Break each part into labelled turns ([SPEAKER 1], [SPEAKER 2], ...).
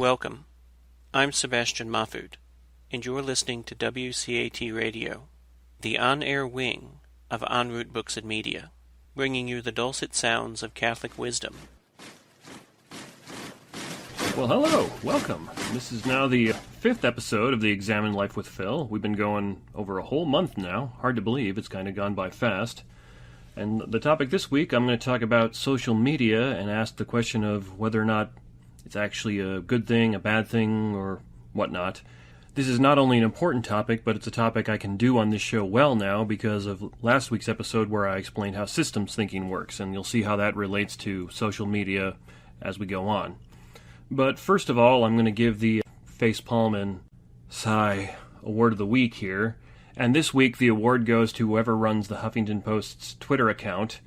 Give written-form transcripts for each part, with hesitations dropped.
[SPEAKER 1] Welcome. I'm Sebastian Mahfood, and you're listening to WCAT Radio, the on-air wing of En Route Books and Media, bringing you the dulcet sounds of Catholic wisdom.
[SPEAKER 2] Well, hello, welcome. This is now the fifth episode of the Examine Life with Phil. We've been going over a whole month now. Hard to believe, it's kind of gone by fast. And the topic this week, I'm going to talk about social media and ask the question of whether or not it's actually a good thing, a bad thing, or whatnot. This is not only an important topic, but it's a topic I can do on this show well now because of last week's episode where I explained how systems thinking works, and you'll see how that relates to social media as we go on. But first of all, I'm going to give the Facepalm and Sigh Award of the Week here. And this week, the award goes to whoever runs the Huffington Post's Twitter account,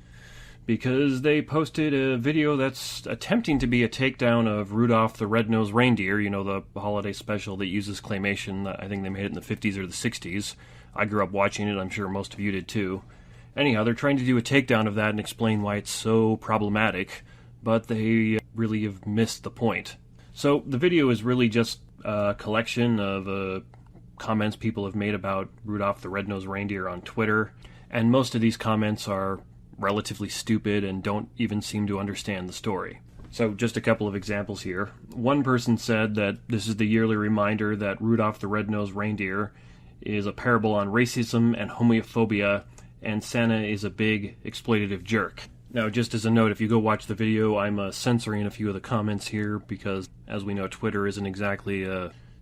[SPEAKER 2] because they posted a video that's attempting to be a takedown of Rudolph the Red-Nosed Reindeer, you know, the holiday special that uses claymation. I think they made it in the 50s or the 60s. I grew up watching it. I'm sure most of you did too. Anyhow, they're trying to do a takedown of that and explain why it's so problematic, but they really have missed the point. So the video is really just a collection of comments people have made about Rudolph the Red-Nosed Reindeer on Twitter, and most of these comments are relatively stupid and don't even seem to understand the story. So just a couple of examples here. One person said that this is the yearly reminder that Rudolph the Red-Nosed Reindeer is a parable on racism and homophobia, and Santa is a big exploitative jerk. Now, just as a note, if you go watch the video, I'm censoring a few of the comments here because, as we know, Twitter isn't exactly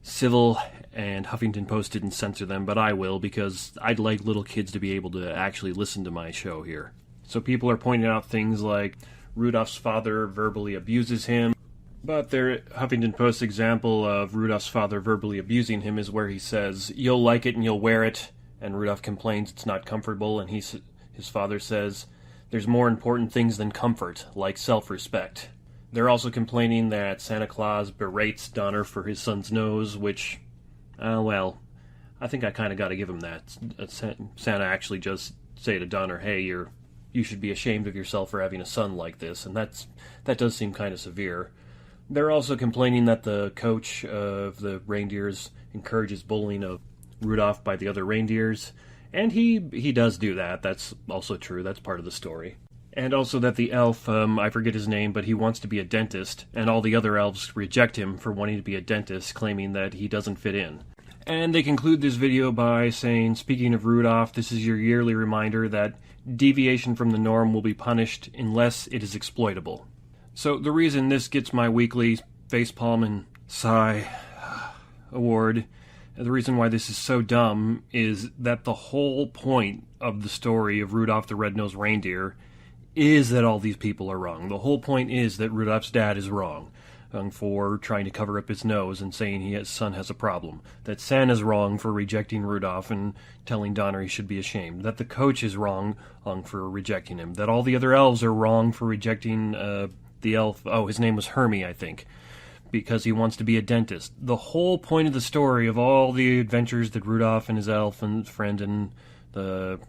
[SPEAKER 2] civil, and Huffington Post didn't censor them, but I will because I'd like little kids to be able to actually listen to my show here. So people are pointing out things like Rudolph's father verbally abuses him, but their Huffington Post example of Rudolph's father verbally abusing him is where he says, "You'll like it and you'll wear it," and Rudolph complains it's not comfortable, and his father says, "There's more important things than comfort, like self-respect." They're also complaining that Santa Claus berates Donner for his son's nose, which, well, I think I kind of got to give him that. Santa actually just say to Donner, "Hey, you should be ashamed of yourself for having a son like this," and that does seem kind of severe. They're also complaining that the coach of the reindeers encourages bullying of Rudolph by the other reindeers, and he does do that. That's also true. That's part of the story. And also that the elf, I forget his name, but he wants to be a dentist, and all the other elves reject him for wanting to be a dentist, claiming that he doesn't fit in. And they conclude this video by saying, "Speaking of Rudolph, this is your yearly reminder that deviation from the norm will be punished unless it is exploitable." So the reason this gets my weekly Facepalm and Sigh award, the reason why this is so dumb, is that the whole point of the story of Rudolph the Red-Nosed Reindeer is that all these people are wrong. The whole point is that Rudolph's dad is wrong for trying to cover up his nose and saying his son has a problem. That Santa's wrong for rejecting Rudolph and telling Donner he should be ashamed. That the coach is wrong for rejecting him. That all the other elves are wrong for rejecting the elf. Oh, his name was Hermie, I think, because he wants to be a dentist. The whole point of the story of all the adventures that Rudolph and his elf and friend and the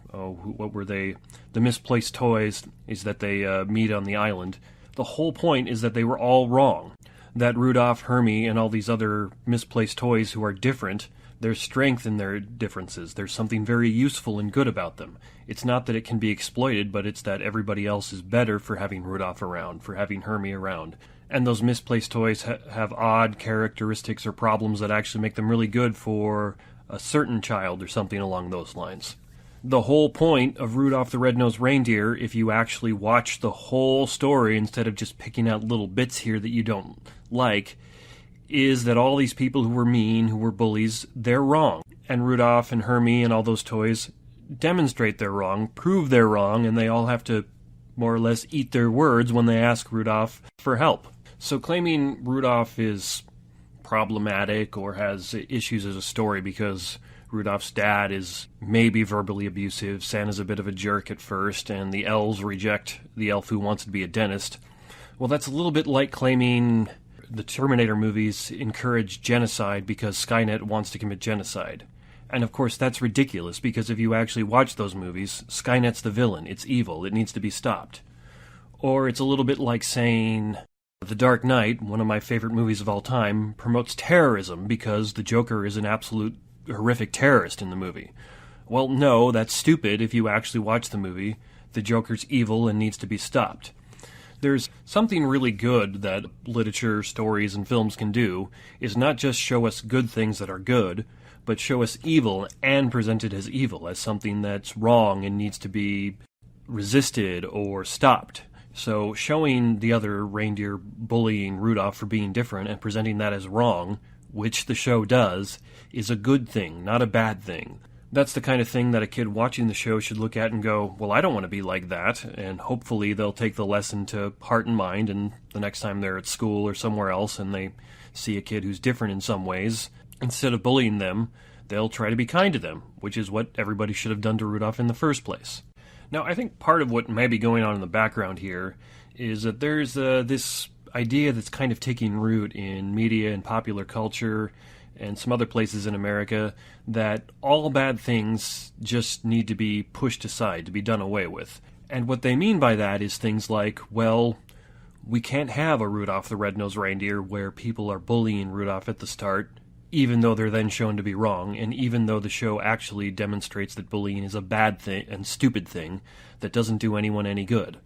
[SPEAKER 2] misplaced toys is that they meet on the island. The whole point is that they were all wrong. That Rudolph, Hermie, and all these other misplaced toys who are different, there's strength in their differences. There's something very useful and good about them. It's not that it can be exploited, but it's that everybody else is better for having Rudolph around, for having Hermie around. And those misplaced toys have odd characteristics or problems that actually make them really good for a certain child or something along those lines. The whole point of Rudolph the Red-Nosed Reindeer, if you actually watch the whole story instead of just picking out little bits here that you don't like, is that all these people who were mean, who were bullies, they're wrong. And Rudolph and Hermie and all those toys demonstrate they're wrong, prove they're wrong, and they all have to more or less eat their words when they ask Rudolph for help. So claiming Rudolph is problematic or has issues as a story because Rudolph's dad is maybe verbally abusive, Santa's a bit of a jerk at first, and the elves reject the elf who wants to be a dentist. Well, that's a little bit like claiming the Terminator movies encourage genocide because Skynet wants to commit genocide. And of course that's ridiculous, because if you actually watch those movies, Skynet's the villain, it's evil, it needs to be stopped. Or it's a little bit like saying The Dark Knight, one of my favorite movies of all time, promotes terrorism because the Joker is an absolute horrific terrorist in the movie. Well, no, that's stupid if you actually watch the movie. The Joker's evil and needs to be stopped. There's something really good that literature, stories, and films can do, is not just show us good things that are good, but show us evil and present it as evil, as something that's wrong and needs to be resisted or stopped. So showing the other reindeer bullying Rudolph for being different and presenting that as wrong, which the show does, is a good thing, not a bad thing. That's the kind of thing that a kid watching the show should look at and go, well, I don't want to be like that, and hopefully they'll take the lesson to heart and mind, and the next time they're at school or somewhere else and they see a kid who's different in some ways, instead of bullying them, they'll try to be kind to them, which is what everybody should have done to Rudolph in the first place. Now, I think part of what may be going on in the background here is that there's this idea that's kind of taking root in media and popular culture and some other places in America that all bad things just need to be pushed aside, to be done away with. And what they mean by that is things like, well, we can't have a Rudolph the Red-Nosed Reindeer where people are bullying Rudolph at the start, even though they're then shown to be wrong, and even though the show actually demonstrates that bullying is a bad thing and stupid thing that doesn't do anyone any good.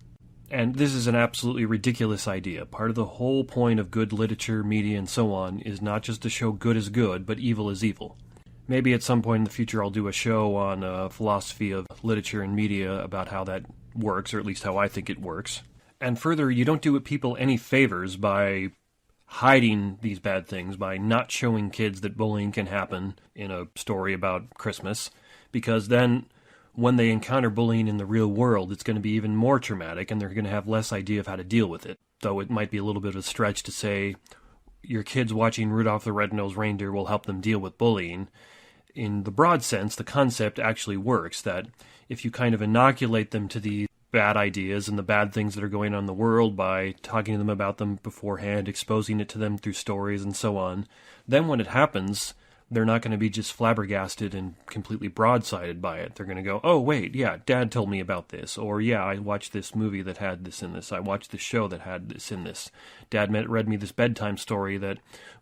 [SPEAKER 2] And this is an absolutely ridiculous idea. Part of the whole point of good literature, media, and so on is not just to show good is good, but evil is evil. Maybe at some point in the future I'll do a show on philosophy of literature and media about how that works, or at least how I think it works. And further, you don't do people any favors by hiding these bad things, by not showing kids that bullying can happen in a story about Christmas, because then when they encounter bullying in the real world, it's going to be even more traumatic, and they're going to have less idea of how to deal with it. Though it might be a little bit of a stretch to say your kids watching Rudolph the Red-Nosed Reindeer will help them deal with bullying. In the broad sense, the concept actually works, that if you kind of inoculate them to the bad ideas and the bad things that are going on in the world by talking to them about them beforehand, exposing it to them through stories and so on, then when it happens, they're not going to be just flabbergasted and completely broadsided by it. They're going to go, oh, wait, yeah, Dad told me about this. Or, yeah, I watched this movie that had this in this. I watched this show that had this in this. Dad read me this bedtime story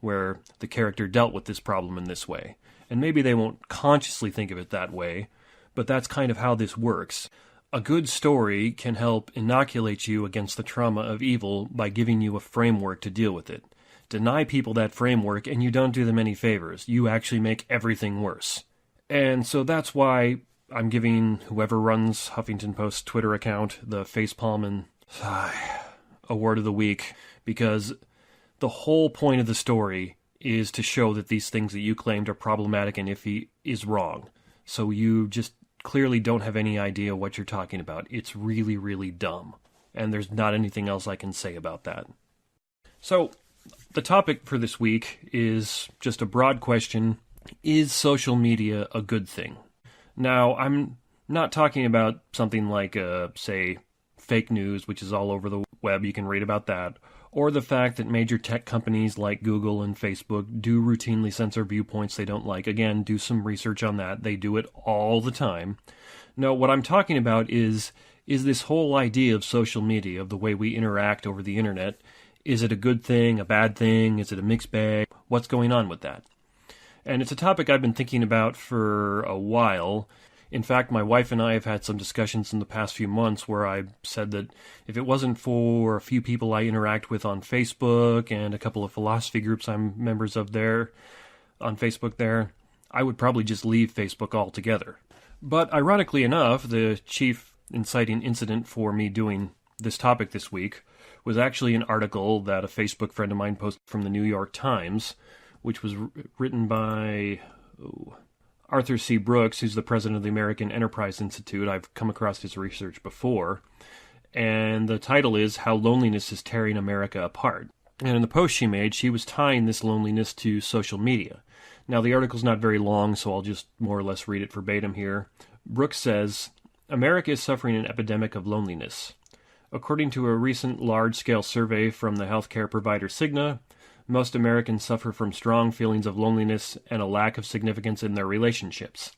[SPEAKER 2] where the character dealt with this problem in this way. And maybe they won't consciously think of it that way, but that's kind of how this works. A good story can help inoculate you against the trauma of evil by giving you a framework to deal with it. Deny people that framework and you don't do them any favors. You actually make everything worse. And so that's why I'm giving whoever runs Huffington Post's Twitter account the Facepalm and Award of the Week, because the whole point of the story is to show that these things that you claimed are problematic and iffy is wrong. So you just clearly don't have any idea what you're talking about. It's really, really dumb. And there's not anything else I can say about that. So the topic for this week is just a broad question. Is social media a good thing? Now, I'm not talking about something like, say, fake news, which is all over the web. You can read about that. Or the fact that major tech companies like Google and Facebook do routinely censor viewpoints they don't like. Again, do some research on that. They do it all the time. No, what I'm talking about is this whole idea of social media, of the way we interact over the internet. Is it a good thing, a bad thing? Is it a mixed bag? What's going on with that? And it's a topic I've been thinking about for a while. In fact, my wife and I have had some discussions in the past few months where I said that if it wasn't for a few people I interact with on Facebook and a couple of philosophy groups I'm members of there, on Facebook there, I would probably just leave Facebook altogether. But ironically enough, the chief inciting incident for me doing this topic this week was actually an article that a Facebook friend of mine posted from the New York Times, which was written by Arthur C. Brooks, who's the president of the American Enterprise Institute. I've come across his research before. And the title is How Loneliness is Tearing America Apart. And in the post she made, she was tying this loneliness to social media. Now, the article's not very long, so I'll just more or less read it verbatim here. Brooks says, America is suffering an epidemic of loneliness. According to a recent large-scale survey from the healthcare provider Cigna, most Americans suffer from strong feelings of loneliness and a lack of significance in their relationships.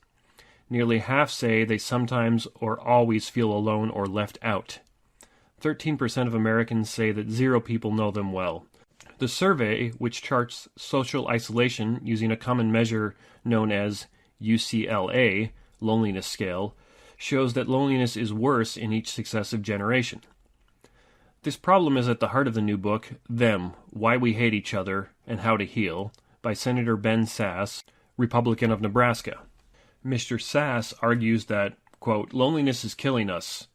[SPEAKER 2] Nearly half say they sometimes or always feel alone or left out. 13% of Americans say that 0 people know them well. The survey, which charts social isolation using a common measure known as UCLA, loneliness scale, shows that loneliness is worse in each successive generation. This problem is at the heart of the new book, Them, Why We Hate Each Other and How to Heal, by Senator Ben Sasse, Republican of Nebraska. Mr. Sasse argues that, quote, loneliness is killing us,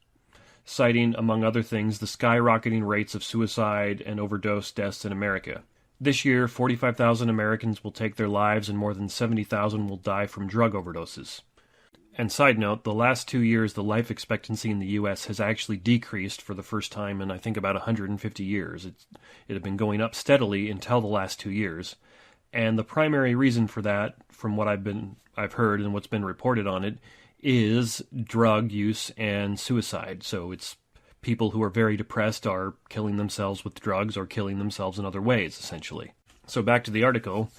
[SPEAKER 2] citing, among other things, the skyrocketing rates of suicide and overdose deaths in America. This year, 45,000 Americans will take their lives and more than 70,000 will die from drug overdoses. And side note, the last 2 years, the life expectancy in the U.S. has actually decreased for the first time in, I think, about 150 years. It had been going up steadily until the last 2 years. And the primary reason for that, from what I've heard and what's been reported on it, is drug use and suicide. So it's people who are very depressed are killing themselves with drugs or killing themselves in other ways, essentially. So back to the article.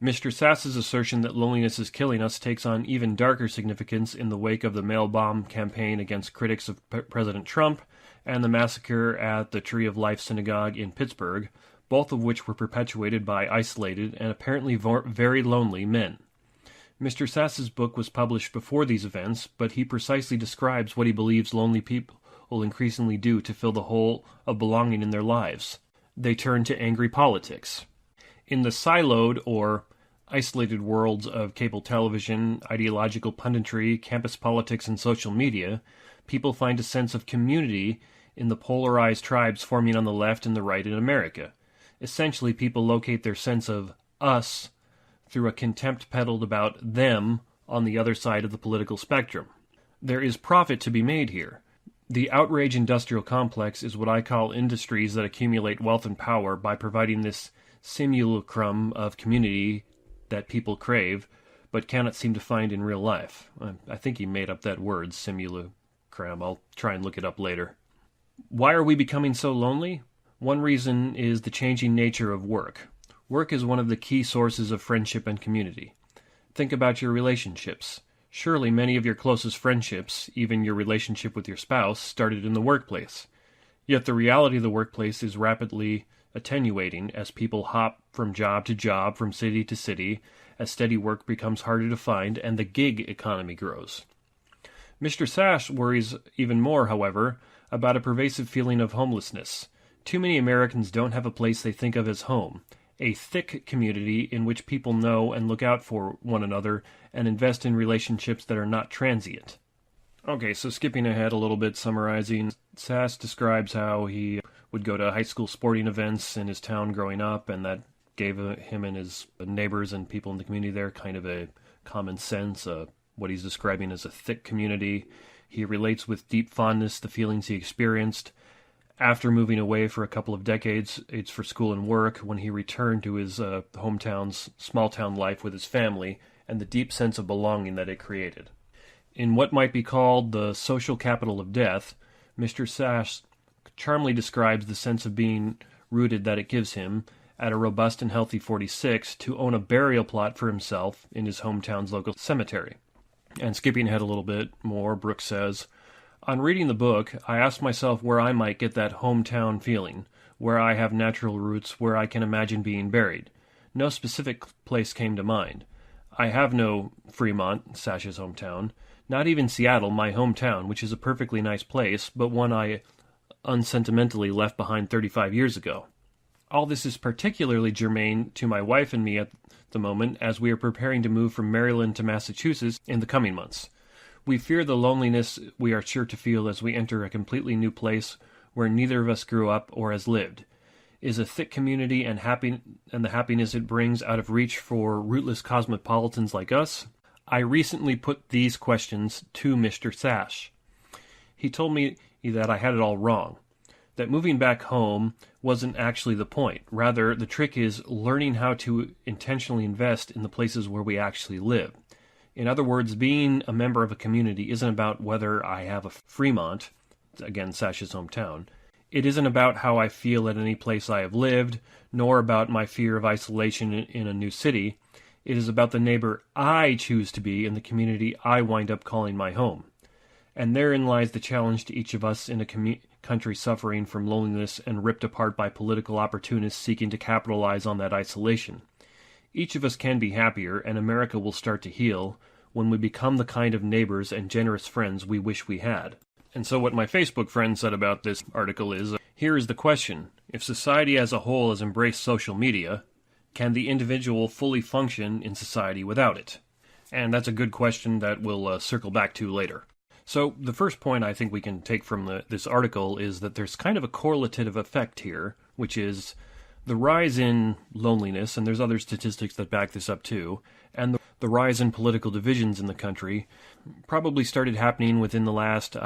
[SPEAKER 2] Mr. Sasse's assertion that loneliness is killing us takes on even darker significance in the wake of the mail bomb campaign against critics of President Trump and the massacre at the Tree of Life Synagogue in Pittsburgh, both of which were perpetuated by isolated and apparently very lonely men. Mr. Sasse's book was published before these events, but he precisely describes what he believes lonely people will increasingly do to fill the hole of belonging in their lives. They turn to angry politics. In the siloed or isolated worlds of cable television, ideological punditry, campus politics, and social media, people find a sense of community in the polarized tribes forming on the left and the right in America. Essentially, people locate their sense of us through a contempt peddled about them on the other side of the political spectrum. There is profit to be made here. The outrage industrial complex is what I call industries that accumulate wealth and power by providing this simulacrum of community that people crave, but cannot seem to find in real life. I think he made up that word, simulacrum. I'll try and look it up later. Why are we becoming so lonely? One reason is the changing nature of work. Work is one of the key sources of friendship and community. Think about your relationships. Surely many of your closest friendships, even your relationship with your spouse, started in the workplace. Yet the reality of the workplace is rapidly attenuating as people hop from job to job, from city to city, as steady work becomes harder to find and the gig economy grows. Mr. Sasse worries even more, however, about a pervasive feeling of homelessness. Too many Americans don't have a place they think of as home, a thick community in which people know and look out for one another and invest in relationships that are not transient. Okay, so skipping ahead a little bit, summarizing, Sasse describes how he would go to high school sporting events in his town growing up, and that gave him and his neighbors and people in the community there kind of a common sense, what he's describing as a thick community. He relates with deep fondness the feelings he experienced after moving away for a couple of decades. It's for school and work, when he returned to his hometown's small-town life with his family, and the deep sense of belonging that it created. In what might be called the social capital of death, Mr. Sasse charmingly describes the sense of being rooted that it gives him, at a robust and healthy 46, to own a burial plot for himself in his hometown's local cemetery. And skipping ahead a little bit more, Brooks says, on reading the book, I asked myself where I might get that hometown feeling, where I have natural roots, where I can imagine being buried. No specific place came to mind. I have no Fremont, Sasse's hometown, not even Seattle, my hometown, which is a perfectly nice place, but one I unsentimentally left behind 35 years ago. All this is particularly germane to my wife and me at the moment, as we are preparing to move from Maryland to Massachusetts in the coming months. We fear the loneliness we are sure to feel as we enter a completely new place where neither of us grew up or has lived. Is a thick community and the happiness it brings out of reach for rootless cosmopolitans like us? I recently put these questions to Mr. Sasse. He told me that I had it all wrong, that moving back home wasn't actually the point. Rather, the trick is learning how to intentionally invest in the places where we actually live. In other words, being a member of a community isn't about whether I have a Fremont, again, Sasse's hometown. It isn't about how I feel at any place I have lived, nor about my fear of isolation in a new city. It is about the neighbor I choose to be in the community I wind up calling my home. And therein lies the challenge to each of us in a country suffering from loneliness and ripped apart by political opportunists seeking to capitalize on that isolation. Each of us can be happier, and America will start to heal when we become the kind of neighbors and generous friends we wish we had. And so what my Facebook friend said about this article is, here is the question. If society as a whole has embraced social media, can the individual fully function in society without it? And that's a good question that we'll circle back to later. So the first point I think we can take from this article is that there's kind of a correlative effect here, which is the rise in loneliness, and there's other statistics that back this up too, and the rise in political divisions in the country probably started happening within the last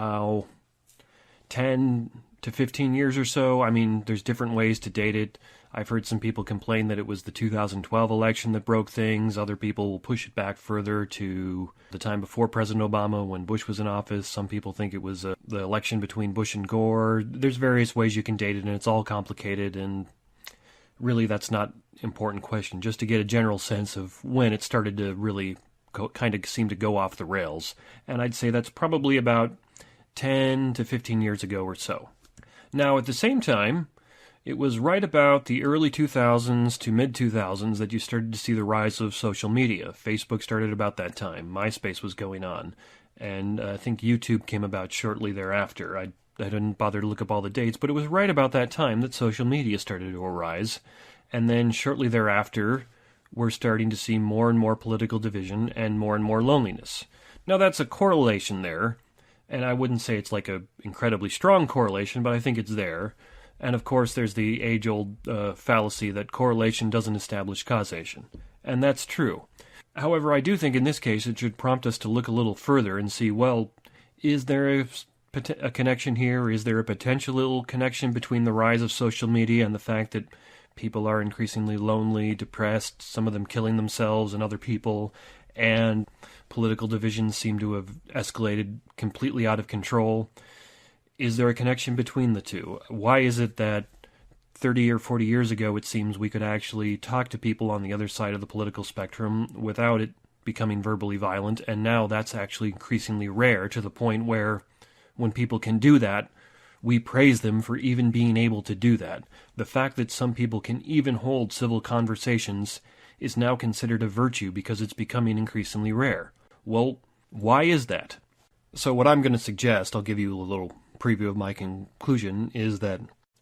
[SPEAKER 2] 10 to 15 years or so. I mean, there's different ways to date it. I've heard some people complain that it was the 2012 election that broke things. Other people will push it back further to the time before President Obama when Bush was in office. Some people think it was the election between Bush and Gore. There's various ways you can date it, and it's all complicated, and really that's not an important question. Just to get a general sense of when it started to really kind of seem to go off the rails. And I'd say that's probably about 10 to 15 years ago or so. Now, at the same time, it was right about the early 2000s to mid-2000s that you started to see the rise of social media. Facebook started about that time. MySpace was going on. And I think YouTube came about shortly thereafter. I didn't bother to look up all the dates, but it was right about that time that social media started to arise. And then shortly thereafter, we're starting to see more and more political division and more loneliness. Now, that's a correlation there. And I wouldn't say it's like an incredibly strong correlation, but I think it's there. And of course, there's the age-old fallacy that correlation doesn't establish causation. And that's true. However, I do think in this case it should prompt us to look a little further and see, well, is there a connection here? Is there a potential connection between the rise of social media and the fact that people are increasingly lonely, depressed, some of them killing themselves and other people, and political divisions seem to have escalated completely out of control? Is there a connection between the two? Why is it that 30 or 40 years ago it seems we could actually talk to people on the other side of the political spectrum without it becoming verbally violent, and now that's actually increasingly rare to the point where when people can do that, we praise them for even being able to do that. The fact that some people can even hold civil conversations is now considered a virtue because it's becoming increasingly rare. Well, why is that? So what I'm going to suggest, I'll give you a little preview of my conclusion, is that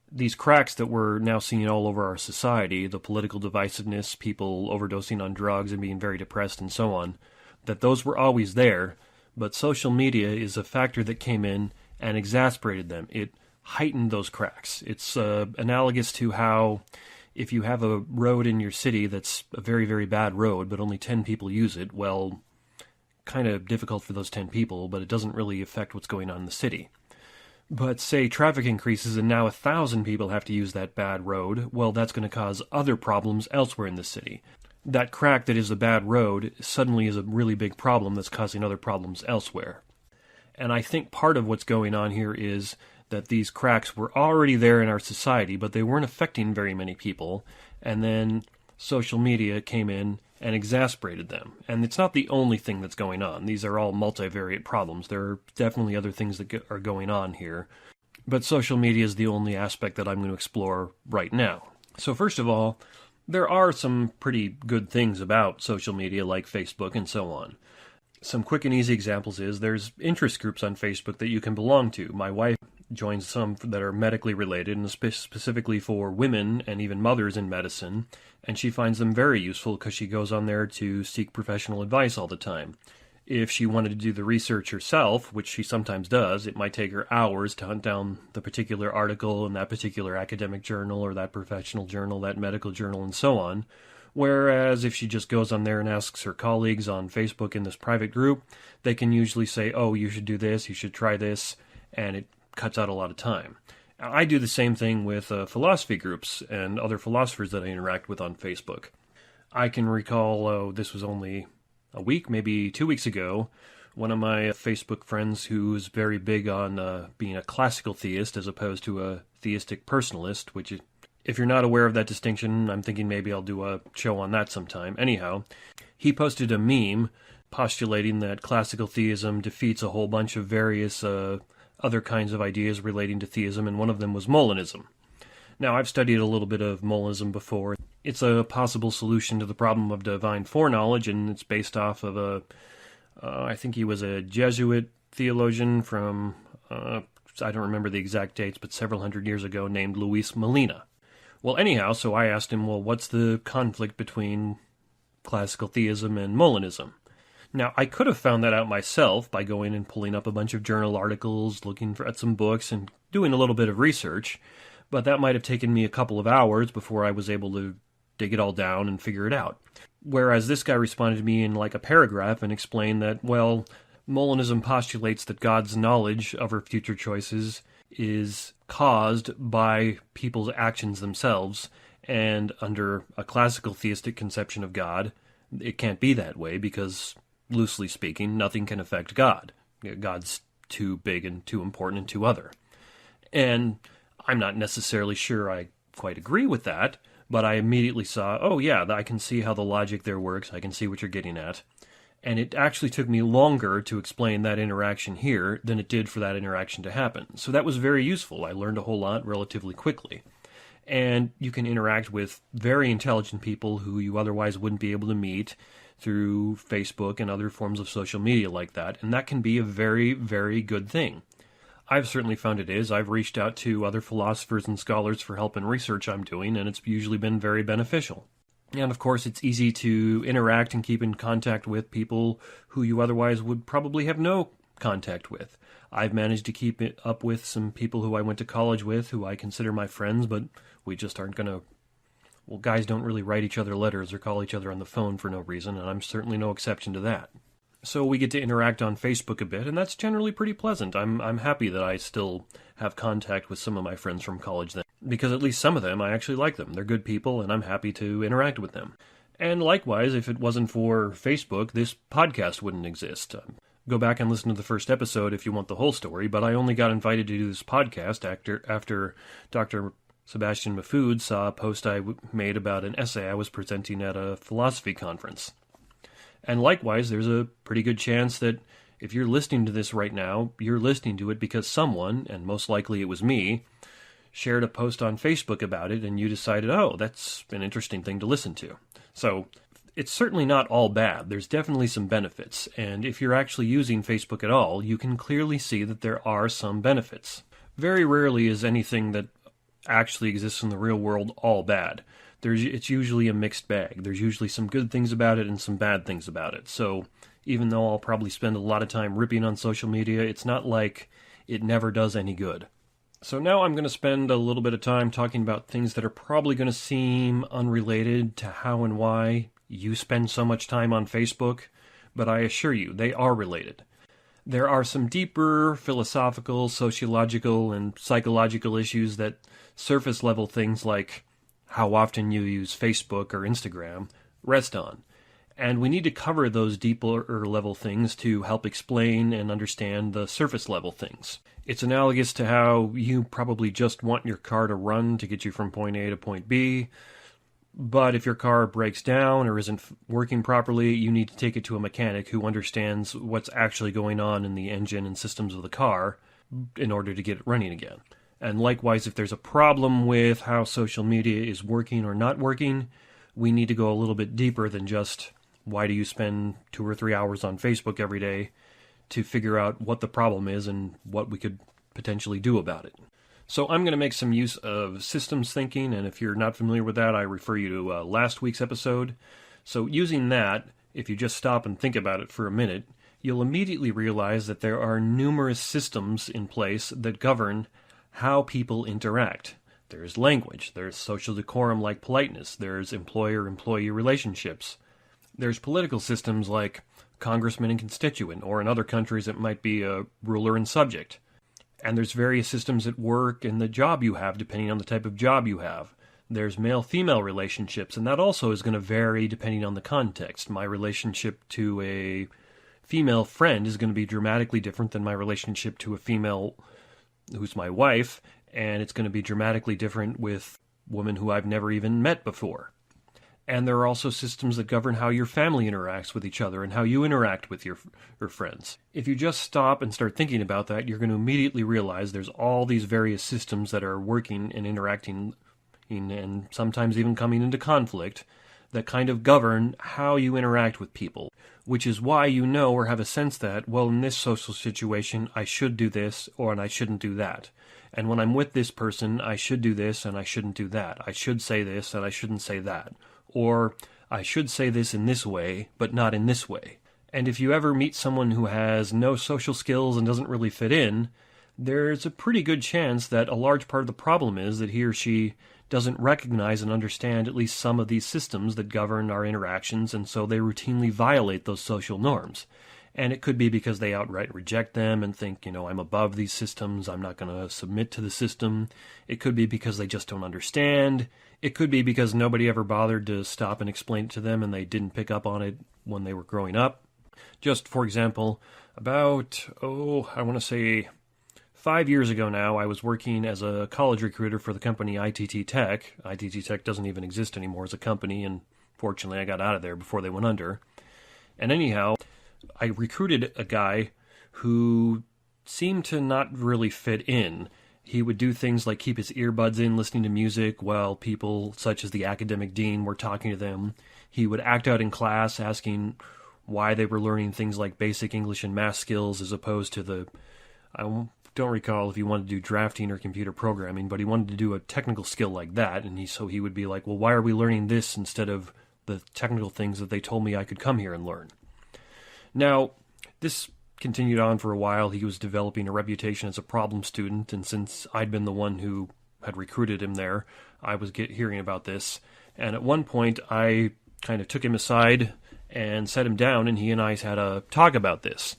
[SPEAKER 2] these cracks that we're now seeing all over our society, the political divisiveness, people overdosing on drugs and being very depressed and so on, that those were always there, but social media is a factor that came in and exasperated them. It heightened those cracks. It's analogous to how if you have a road in your city that's a very, very bad road, but only 10 people use it, well, kind of difficult for those 10 people, but it doesn't really affect what's going on in the city. But say traffic increases and now 1,000 people have to use that bad road, well, that's going to cause other problems elsewhere in the city. That crack that is a bad road suddenly is a really big problem that's causing other problems elsewhere. And I think part of what's going on here is that these cracks were already there in our society, but they weren't affecting very many people, and then social media came in and exasperated them. And it's not the only thing that's going on. These are all multivariate problems. There are definitely other things that are going on here. But social media is the only aspect that I'm going to explore right now. So first of all, there are some pretty good things about social media like Facebook and so on. Some quick and easy examples is there's interest groups on Facebook that you can belong to. My wife joins some that are medically related and specifically for women and even mothers in medicine, and she finds them very useful because she goes on there to seek professional advice all the time. If she wanted to do the research herself, which she sometimes does, it might take her hours to hunt down the particular article in that particular academic journal or that professional journal, that medical journal, and so on. Whereas if she just goes on there and asks her colleagues on Facebook in this private group, they can usually say, oh, you should do this, you should try this, and it cuts out a lot of time. I do the same thing with philosophy groups and other philosophers that I interact with on Facebook. I can recall, this was only a week, maybe 2 weeks ago, one of my Facebook friends who's very big on being a classical theist as opposed to a theistic personalist, which is, if you're not aware of that distinction, I'm thinking maybe I'll do a show on that sometime. Anyhow, he posted a meme postulating that classical theism defeats a whole bunch of various other kinds of ideas relating to theism, and one of them was Molinism. Now, I've studied a little bit of Molinism before. It's a possible solution to the problem of divine foreknowledge, and it's based off of I think he was a Jesuit theologian from, I don't remember the exact dates, but several hundred years ago, named Luis Molina. Well, anyhow, so I asked him, well, what's the conflict between classical theism and Molinism? Now, I could have found that out myself by going and pulling up a bunch of journal articles, looking at some books, and doing a little bit of research, but that might have taken me a couple of hours before I was able to dig it all down and figure it out. Whereas this guy responded to me in like a paragraph and explained that, well, Molinism postulates that God's knowledge of our future choices is caused by people's actions themselves, and under a classical theistic conception of God, it can't be that way because, loosely speaking, nothing can affect God. God's too big and too important and too other. And I'm not necessarily sure I quite agree with that, but I immediately saw, oh yeah, I can see how the logic there works, I can see what you're getting at. And it actually took me longer to explain that interaction here than it did for that interaction to happen. So that was very useful. I learned a whole lot relatively quickly. And you can interact with very intelligent people who you otherwise wouldn't be able to meet through Facebook and other forms of social media like that. And that can be a very, very good thing. I've certainly found it is. I've reached out to other philosophers and scholars for help in research I'm doing, and it's usually been very beneficial. And of course, it's easy to interact and keep in contact with people who you otherwise would probably have no contact with. I've managed to keep it up with some people who I went to college with, who I consider my friends, but we just aren't going to... Well, guys don't really write each other letters or call each other on the phone for no reason, and I'm certainly no exception to that. So we get to interact on Facebook a bit, and that's generally pretty pleasant. I'm happy that I still have contact with some of my friends from college then, because at least some of them, I actually like them. They're good people, and I'm happy to interact with them. And likewise, if it wasn't for Facebook, this podcast wouldn't exist. Go back and listen to the first episode if you want the whole story, but I only got invited to do this podcast after Dr. Sebastian Mahfoud saw a post I made about an essay I was presenting at a philosophy conference. And likewise, there's a pretty good chance that if you're listening to this right now, you're listening to it because someone, and most likely it was me, shared a post on Facebook about it, and you decided, oh, that's an interesting thing to listen to. So it's certainly not all bad. There's definitely some benefits, and if you're actually using Facebook at all, you can clearly see that there are some benefits. Very rarely is anything that actually exists in the real world all bad. It's usually a mixed bag. There's usually some good things about it and some bad things about it. So even though I'll probably spend a lot of time ripping on social media, it's not like it never does any good. So now I'm going to spend a little bit of time talking about things that are probably going to seem unrelated to how and why you spend so much time on Facebook, but I assure you, they are related. There are some deeper philosophical, sociological, and psychological issues that surface level things like how often you use Facebook or Instagram rest on. And we need to cover those deeper level things to help explain and understand the surface level things. It's analogous to how you probably just want your car to run to get you from point A to point B, but if your car breaks down or isn't working properly, you need to take it to a mechanic who understands what's actually going on in the engine and systems of the car in order to get it running again. And likewise, if there's a problem with how social media is working or not working, we need to go a little bit deeper than just why do you spend 2 or 3 hours on Facebook every day to figure out what the problem is and what we could potentially do about it. So I'm going to make some use of systems thinking, and if you're not familiar with that, I refer you to last week's episode. So using that, if you just stop and think about it for a minute, you'll immediately realize that there are numerous systems in place that govern how people interact. There's language, there's social decorum like politeness, there's employer-employee relationships. There's political systems like congressman and constituent, or in other countries it might be a ruler and subject. And there's various systems at work and the job you have, depending on the type of job you have. There's male-female relationships, and that also is going to vary depending on the context. My relationship to a female friend is going to be dramatically different than my relationship to a female who's my wife, and it's going to be dramatically different with women who I've never even met before. And there are also systems that govern how your family interacts with each other and how you interact with your friends. If you just stop and start thinking about that, you're going to immediately realize there's all these various systems that are working and interacting and sometimes even coming into conflict that kind of govern how you interact with people, which is why you know or have a sense that, well, in this social situation, I should do this and I shouldn't do that. And when I'm with this person, I should do this and I shouldn't do that. I should say this and I shouldn't say that. Or I should say this in this way, but not in this way. And if you ever meet someone who has no social skills and doesn't really fit in, there's a pretty good chance that a large part of the problem is that he or she doesn't recognize and understand at least some of these systems that govern our interactions, and so they routinely violate those social norms. And it could be because they outright reject them and think, I'm above these systems, I'm not going to submit to the system. It could be because they just don't understand. It could be because nobody ever bothered to stop and explain it to them and they didn't pick up on it when they were growing up. Just, for example, about, I want to say 5 years ago now, I was working as a college recruiter for the company ITT Tech. ITT Tech doesn't even exist anymore as a company, and fortunately I got out of there before they went under. And anyhow, I recruited a guy who seemed to not really fit in. He would do things like keep his earbuds in listening to music while people such as the academic dean were talking to them. He would act out in class asking why they were learning things like basic English and math skills as opposed to I don't recall if he wanted to do drafting or computer programming, but he wanted to do a technical skill like that. And so he would be like, well, why are we learning this instead of the technical things that they told me I could come here and learn? Now, this continued on for a while. He was developing a reputation as a problem student, and since I'd been the one who had recruited him there, I was hearing about this. And at one point, I kind of took him aside and set him down, and he and I had a talk about this.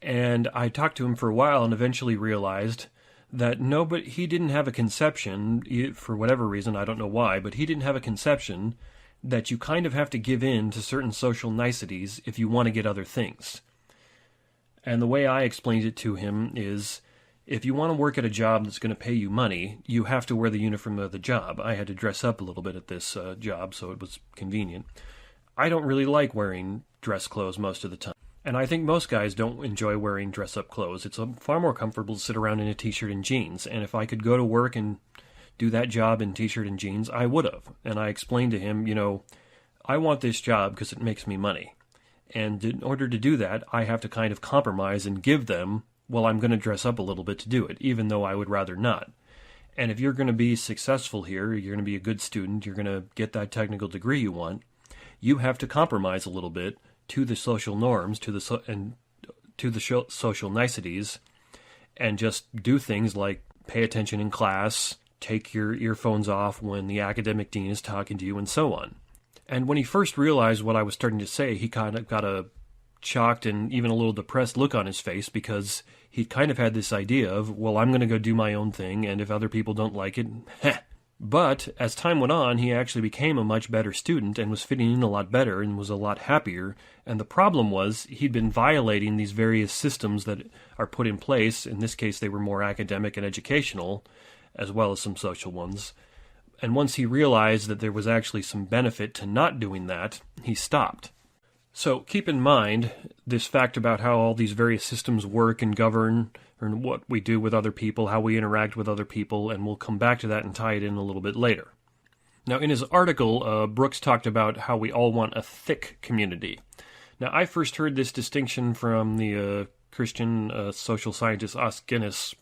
[SPEAKER 2] And I talked to him for a while and eventually realized that he didn't have a conception, for whatever reason, I don't know why, but he didn't have a conception that you kind of have to give in to certain social niceties if you want to get other things. And the way I explained it to him is, if you want to work at a job that's going to pay you money, you have to wear the uniform of the job. I had to dress up a little bit at this job, so it was convenient. I don't really like wearing dress clothes most of the time. And I think most guys don't enjoy wearing dress-up clothes. It's far more comfortable to sit around in a t-shirt and jeans. And if I could go to work and do that job in t-shirt and jeans, I would have. And I explained to him, I want this job because it makes me money. And in order to do that, I have to kind of compromise and give them, well, I'm going to dress up a little bit to do it, even though I would rather not. And if you're going to be successful here, you're going to be a good student, you're going to get that technical degree you want, you have to compromise a little bit to the social norms, to the social niceties, and just do things like pay attention in class, take your earphones off when the academic dean is talking to you, and so on. And when he first realized what I was starting to say, he kind of got a shocked and even a little depressed look on his face, because he kind of had this idea of, well, I'm going to go do my own thing, and if other people don't like it, heh. But as time went on, he actually became a much better student and was fitting in a lot better and was a lot happier. And the problem was he'd been violating these various systems that are put in place. In this case, they were more academic and educational, as well as some social ones. And once he realized that there was actually some benefit to not doing that, he stopped. So keep in mind this fact about how all these various systems work and govern, or what we do with other people, how we interact with other people, and we'll come back to that and tie it in a little bit later. Now, in his article, Brooks talked about how we all want a thick community. Now, I first heard this distinction from the Christian social scientist Os Guinness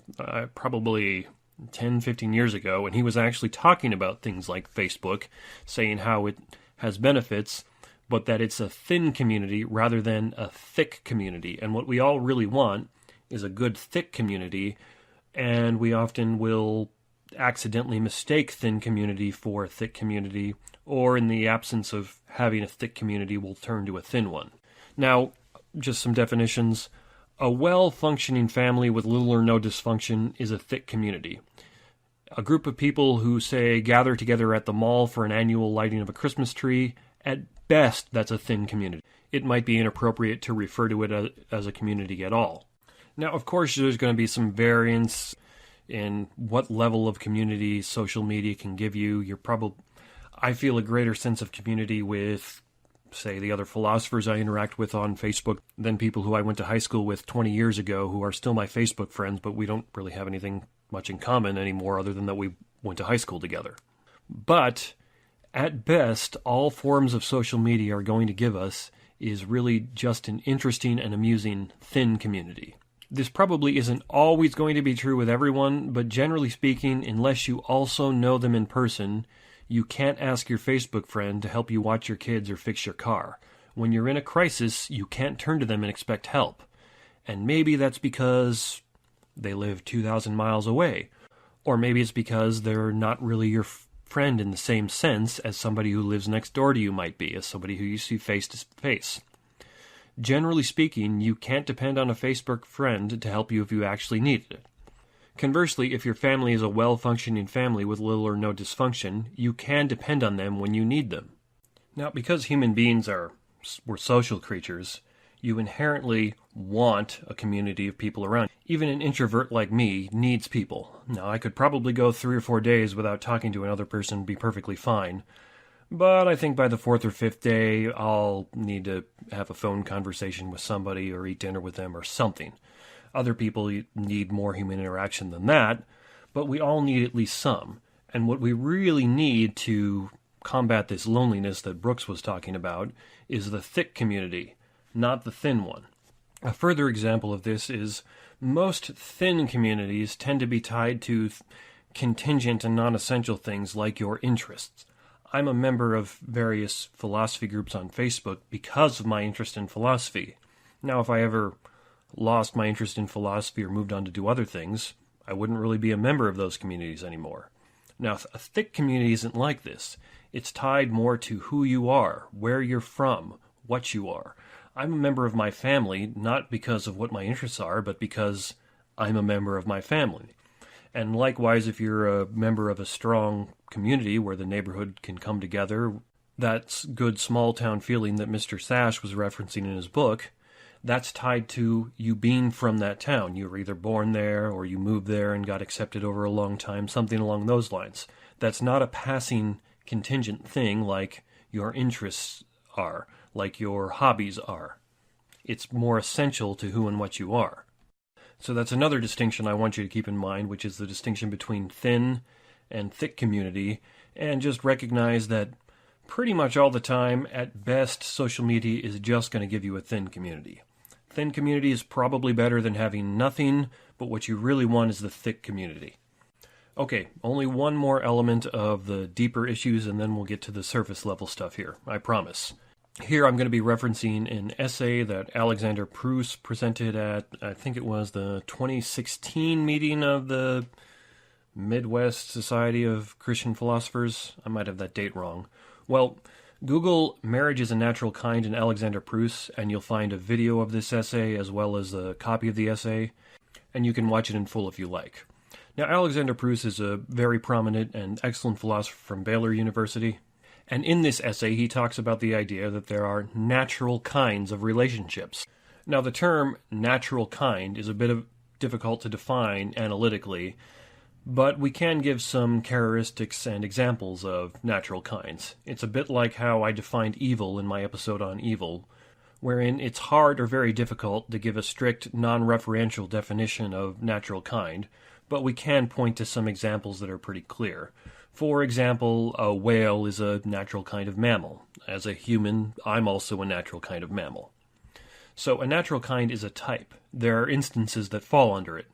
[SPEAKER 2] probably 10, 15 years ago, and he was actually talking about things like Facebook, saying how it has benefits, but that it's a thin community rather than a thick community. And what we all really want is a good thick community, and we often will accidentally mistake thin community for a thick community, or in the absence of having a thick community, we'll turn to a thin one. Now, just some definitions. A well-functioning family with little or no dysfunction is a thick community. A group of people who, say, gather together at the mall for an annual lighting of a Christmas tree, at best, that's a thin community. It might be inappropriate to refer to it as a community at all. Now, of course, there's going to be some variance in what level of community social media can give you. I feel a greater sense of community with, say, the other philosophers I interact with on Facebook than people who I went to high school with 20 years ago who are still my Facebook friends, but we don't really have anything much in common anymore other than that we went to high school together. But at best, all forms of social media are going to give us is really just an interesting and amusing thin community. This probably isn't always going to be true with everyone, but generally speaking, unless you also know them in person, you can't ask your Facebook friend to help you watch your kids or fix your car. When you're in a crisis, you can't turn to them and expect help. And maybe that's because they live 2,000 miles away. Or maybe it's because they're not really your friend in the same sense as somebody who lives next door to you might be, as somebody who you see face to face. Generally speaking, you can't depend on a Facebook friend to help you if you actually need it. Conversely, if your family is a well-functioning family with little or no dysfunction, you can depend on them when you need them. Now, because human beings we're social creatures, you inherently want a community of people around. Even an introvert like me needs people. Now, I could probably go 3 or 4 days without talking to another person and be perfectly fine, but I think by the 4th or 5th day, I'll need to have a phone conversation with somebody or eat dinner with them or something. Other people need more human interaction than that, but we all need at least some. And what we really need to combat this loneliness that Brooks was talking about is the thick community, not the thin one. A further example of this is most thin communities tend to be tied to contingent and non-essential things like your interests. I'm a member of various philosophy groups on Facebook because of my interest in philosophy. Now, if I ever lost my interest in philosophy or moved on to do other things, I wouldn't really be a member of those communities anymore. Now, a thick community isn't like this. It's tied more to who you are, where you're from, what you are. I'm a member of my family, not because of what my interests are, but because I'm a member of my family. And likewise, if you're a member of a strong community where the neighborhood can come together, that's good small-town feeling that Mr. Sash was referencing in his book, that's tied to you being from that town. You were either born there or you moved there and got accepted over a long time, something along those lines. That's not a passing contingent thing like your interests are, like your hobbies are. It's more essential to who and what you are. So that's another distinction I want you to keep in mind, which is the distinction between thin and thick community, and just recognize that pretty much all the time, at best, social media is just going to give you a thin community. Thin community is probably better than having nothing, but what you really want is the thick community. Okay, only one more element of the deeper issues, and then we'll get to the surface level stuff here, I promise. Here I'm going to be referencing an essay that Alexander Pruss presented at, I think it was the 2016 meeting of the Midwest Society of Christian Philosophers. I might have that date wrong. Well, Google Marriage is a Natural Kind and Alexander Pruss, and you'll find a video of this essay as well as a copy of the essay, and you can watch it in full if you like. Now, Alexander Pruss is a very prominent and excellent philosopher from Baylor University, and in this essay he talks about the idea that there are natural kinds of relationships. Now, the term natural kind is a bit difficult to define analytically, but we can give some characteristics and examples of natural kinds. It's a bit like how I defined evil in my episode on evil, wherein it's hard or very difficult to give a strict, non-referential definition of natural kind, but we can point to some examples that are pretty clear. For example, a whale is a natural kind of mammal. As a human, I'm also a natural kind of mammal. So a natural kind is a type. There are instances that fall under it.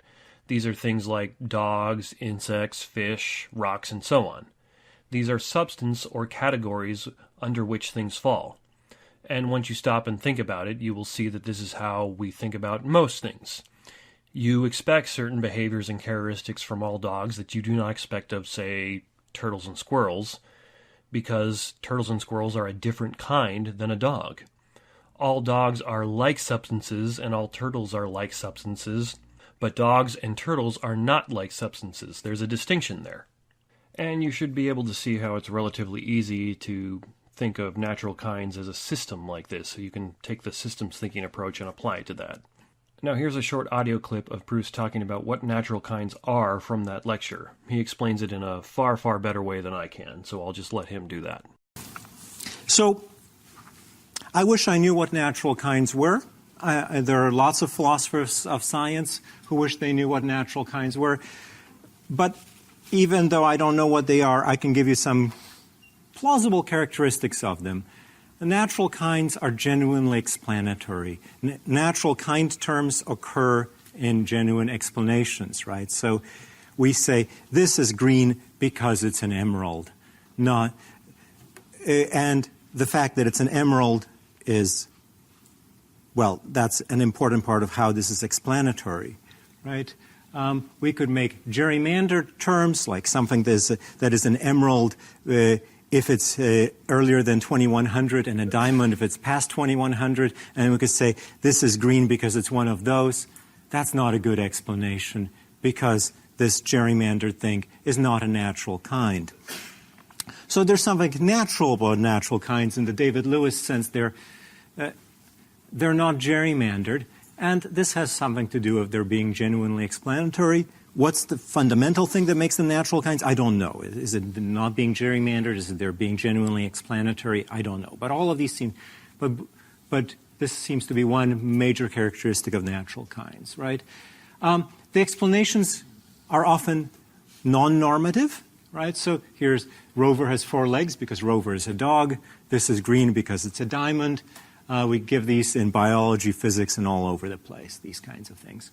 [SPEAKER 2] These are things like dogs, insects, fish, rocks, and so on. These are substance or categories under which things fall. And once you stop and think about it, you will see that this is how we think about most things. You expect certain behaviors and characteristics from all dogs that you do not expect of, say, turtles and squirrels, because turtles and squirrels are a different kind than a dog. All dogs are like substances, and all turtles are like substances, but dogs and turtles are not like substances. There's a distinction there. And you should be able to see how it's relatively easy to think of natural kinds as a system like this, so you can take the systems thinking approach and apply it to that. Now here's a short audio clip of Bruce talking about what natural kinds are from that lecture. He explains it in a far, far better way than I can, so I'll just let him do that.
[SPEAKER 3] So, I wish I knew what natural kinds were. There are lots of philosophers of science who wish they knew what natural kinds were. But even though I don't know what they are, I can give you some plausible characteristics of them. The natural kinds are genuinely explanatory. Natural kind terms occur in genuine explanations, right? So we say, this is green because it's an emerald. And the fact that it's an emerald is, well, that's an important part of how this is explanatory, right? We could make gerrymandered terms, like something that is an emerald if it's earlier than 2100, and a diamond if it's past 2100, and we could say this is green because it's one of those. That's not a good explanation because this gerrymandered thing is not a natural kind. So there's something natural about natural kinds in the David Lewis sense. They're not gerrymandered, and this has something to do with their being genuinely explanatory. What's the fundamental thing that makes them natural kinds? I don't know. Is it not being gerrymandered? Is it their being genuinely explanatory? I don't know. But all of these seem, but this seems to be one major characteristic of natural kinds, right? The explanations are often non-normative, right? So here's Rover has 4 legs because Rover is a dog. This is green because it's a diamond. We give these in biology, physics, and all over the place, these kinds of things.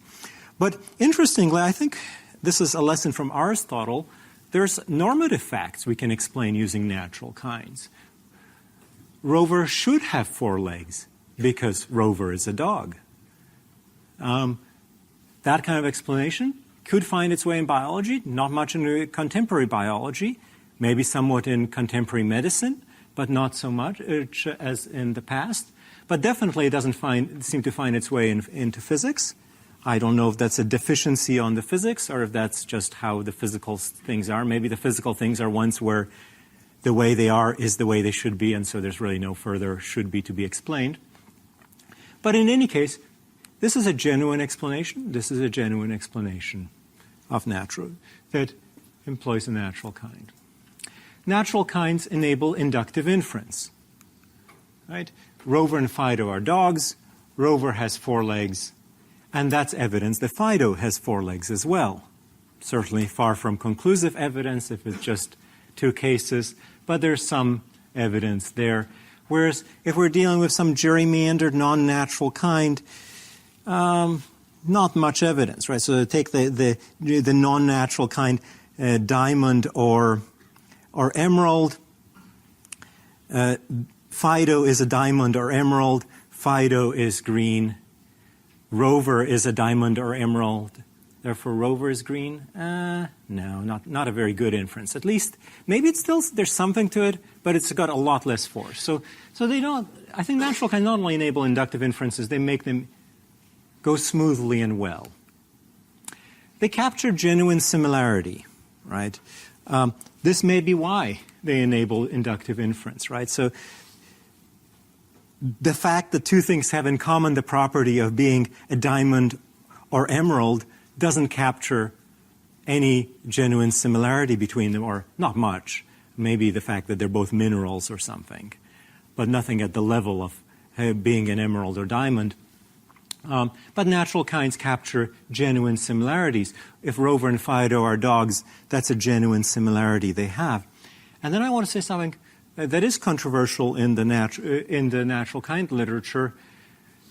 [SPEAKER 3] But interestingly, I think this is a lesson from Aristotle. There's normative facts we can explain using natural kinds. Rover should have 4 legs because Rover is a dog. That kind of explanation could find its way in biology, not much in contemporary biology, maybe somewhat in contemporary medicine, but not so much as in the past. But definitely it doesn't seem to find its way into physics. I don't know if that's a deficiency on the physics or if that's just how the physical things are. Maybe the physical things are ones where the way they are is the way they should be, and so there's really no further should be to be explained. But in any case, this is a genuine explanation. This is a genuine explanation of natural that employs a natural kind. Natural kinds enable inductive inference. Right? Rover and Fido are dogs. Rover has 4 legs. And that's evidence that Fido has 4 legs as well. Certainly far from conclusive evidence if it's just 2 cases, but there's some evidence there. Whereas if we're dealing with some gerrymandered, non-natural kind, not much evidence, right? So take the non-natural kind, diamond or emerald. Fido is a diamond or emerald. Fido is green. Rover is a diamond or emerald. Therefore, Rover is green? No, not a very good inference. At least, maybe it's still, there's something to it, but it's got a lot less force. So they don't, I think natural kinds not only enable inductive inferences, they make them go smoothly and well. They capture genuine similarity, right? This may be why they enable inductive inference, right? So the fact that 2 things have in common the property of being a diamond or emerald doesn't capture any genuine similarity between them, or not much. Maybe the fact that they're both minerals or something, but nothing at the level of being an emerald or diamond. But natural kinds capture genuine similarities. If Rover and Fido are dogs, that's a genuine similarity they have. And then I want to say something that is controversial in the natural kind literature,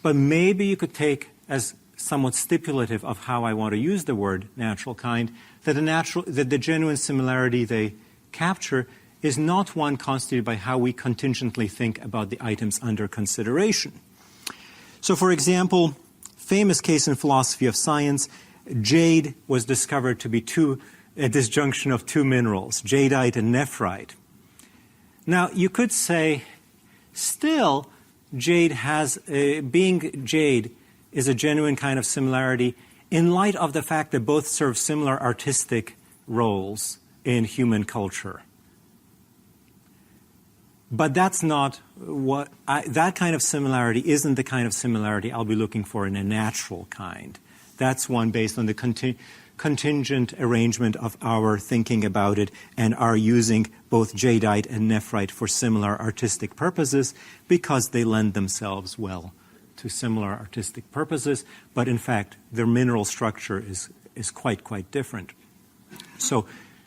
[SPEAKER 3] but maybe you could take as somewhat stipulative of how I want to use the word natural kind, that the genuine similarity they capture is not one constituted by how we contingently think about the items under consideration. So, for example, famous case in philosophy of science, jade was discovered to be a disjunction of 2 minerals, jadeite and nephrite. Now, you could say, still, being jade is a genuine kind of similarity in light of the fact that both serve similar artistic roles in human culture. But that's not what that kind of similarity isn't the kind of similarity I'll be looking for in a natural kind. That's one based on the contingent arrangement of our thinking about it and our using both jadeite and nephrite for similar artistic purposes because they lend themselves well to similar artistic purposes. But in fact, their mineral structure is quite different. So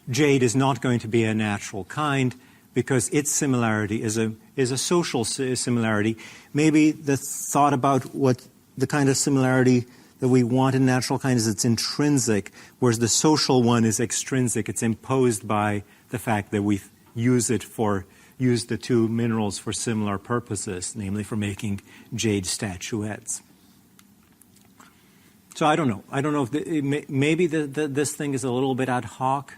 [SPEAKER 3] jade is not going to be a natural kind because its similarity is a social similarity. Maybe the thought about what the kind of similarity that we want in natural kind is it's intrinsic, whereas the social one is extrinsic. It's imposed by the fact that we use the two minerals for similar purposes, namely for making jade statuettes. So I don't know. I don't know if maybe this thing is a little bit ad hoc.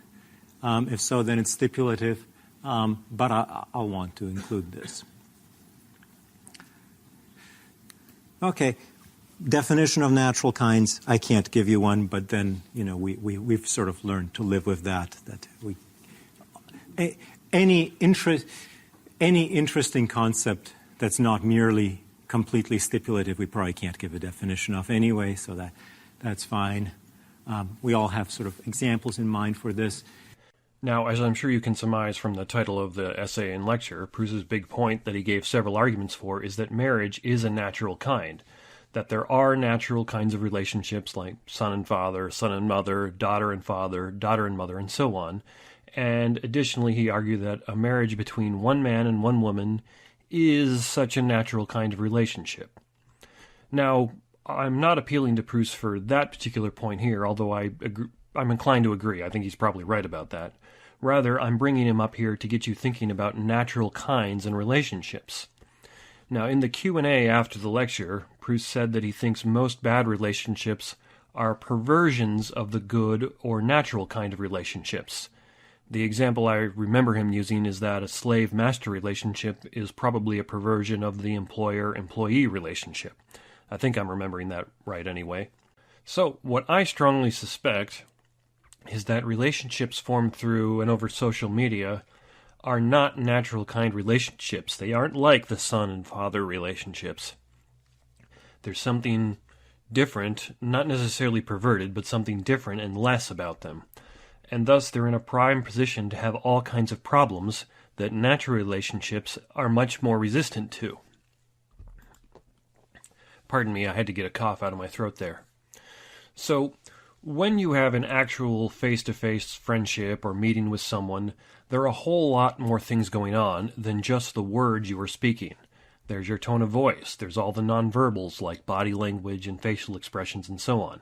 [SPEAKER 3] If so, then it's stipulative. But I'll want to include this. Okay. Definition of natural kinds, I can't give you one, but then, we've sort of learned to live with that any interesting concept that's not merely completely stipulative, we probably can't give a definition of anyway, so that's fine. We all have sort of examples in mind for this.
[SPEAKER 2] Now, as I'm sure you can surmise from the title of the essay and lecture, Proust's big point that he gave several arguments for is that marriage is a natural kind, that there are natural kinds of relationships like son and father, son and mother, daughter and father, daughter and mother, and so on. And additionally, he argued that a marriage between one man and one woman is such a natural kind of relationship. Now, I'm not appealing to Proust for that particular point here, although I'm inclined to agree. I think he's probably right about that. Rather, I'm bringing him up here to get you thinking about natural kinds and relationships. Now, in the Q&A after the lecture, Proust said that he thinks most bad relationships are perversions of the good or natural kind of relationships. The example I remember him using is that a slave-master relationship is probably a perversion of the employer-employee relationship. I think I'm remembering that right anyway. So, what I strongly suspect is that relationships formed through and over social media are not natural kind relationships. They aren't like the son and father relationships. There's something different, not necessarily perverted, but something different and less about them. And thus they're in a prime position to have all kinds of problems that natural relationships are much more resistant to. Pardon me, I had to get a cough out of my throat there. So, when you have an actual face-to-face friendship or meeting with someone, there are a whole lot more things going on than just the words you are speaking. There's your tone of voice. There's all the nonverbals like body language and facial expressions and so on.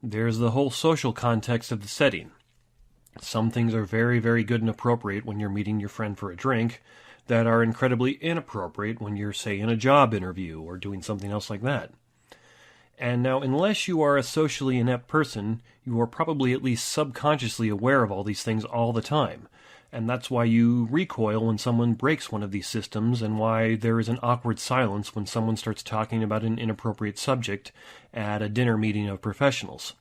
[SPEAKER 2] There's the whole social context of the setting. Some things are very, very good and appropriate when you're meeting your friend for a drink that are incredibly inappropriate when you're, say, in a job interview or doing something else like that. And now, unless you are a socially inept person, you are probably at least subconsciously aware of all these things all the time. And that's why you recoil when someone breaks one of these systems and why there is an awkward silence when someone starts talking about an inappropriate subject at a dinner meeting of professionals.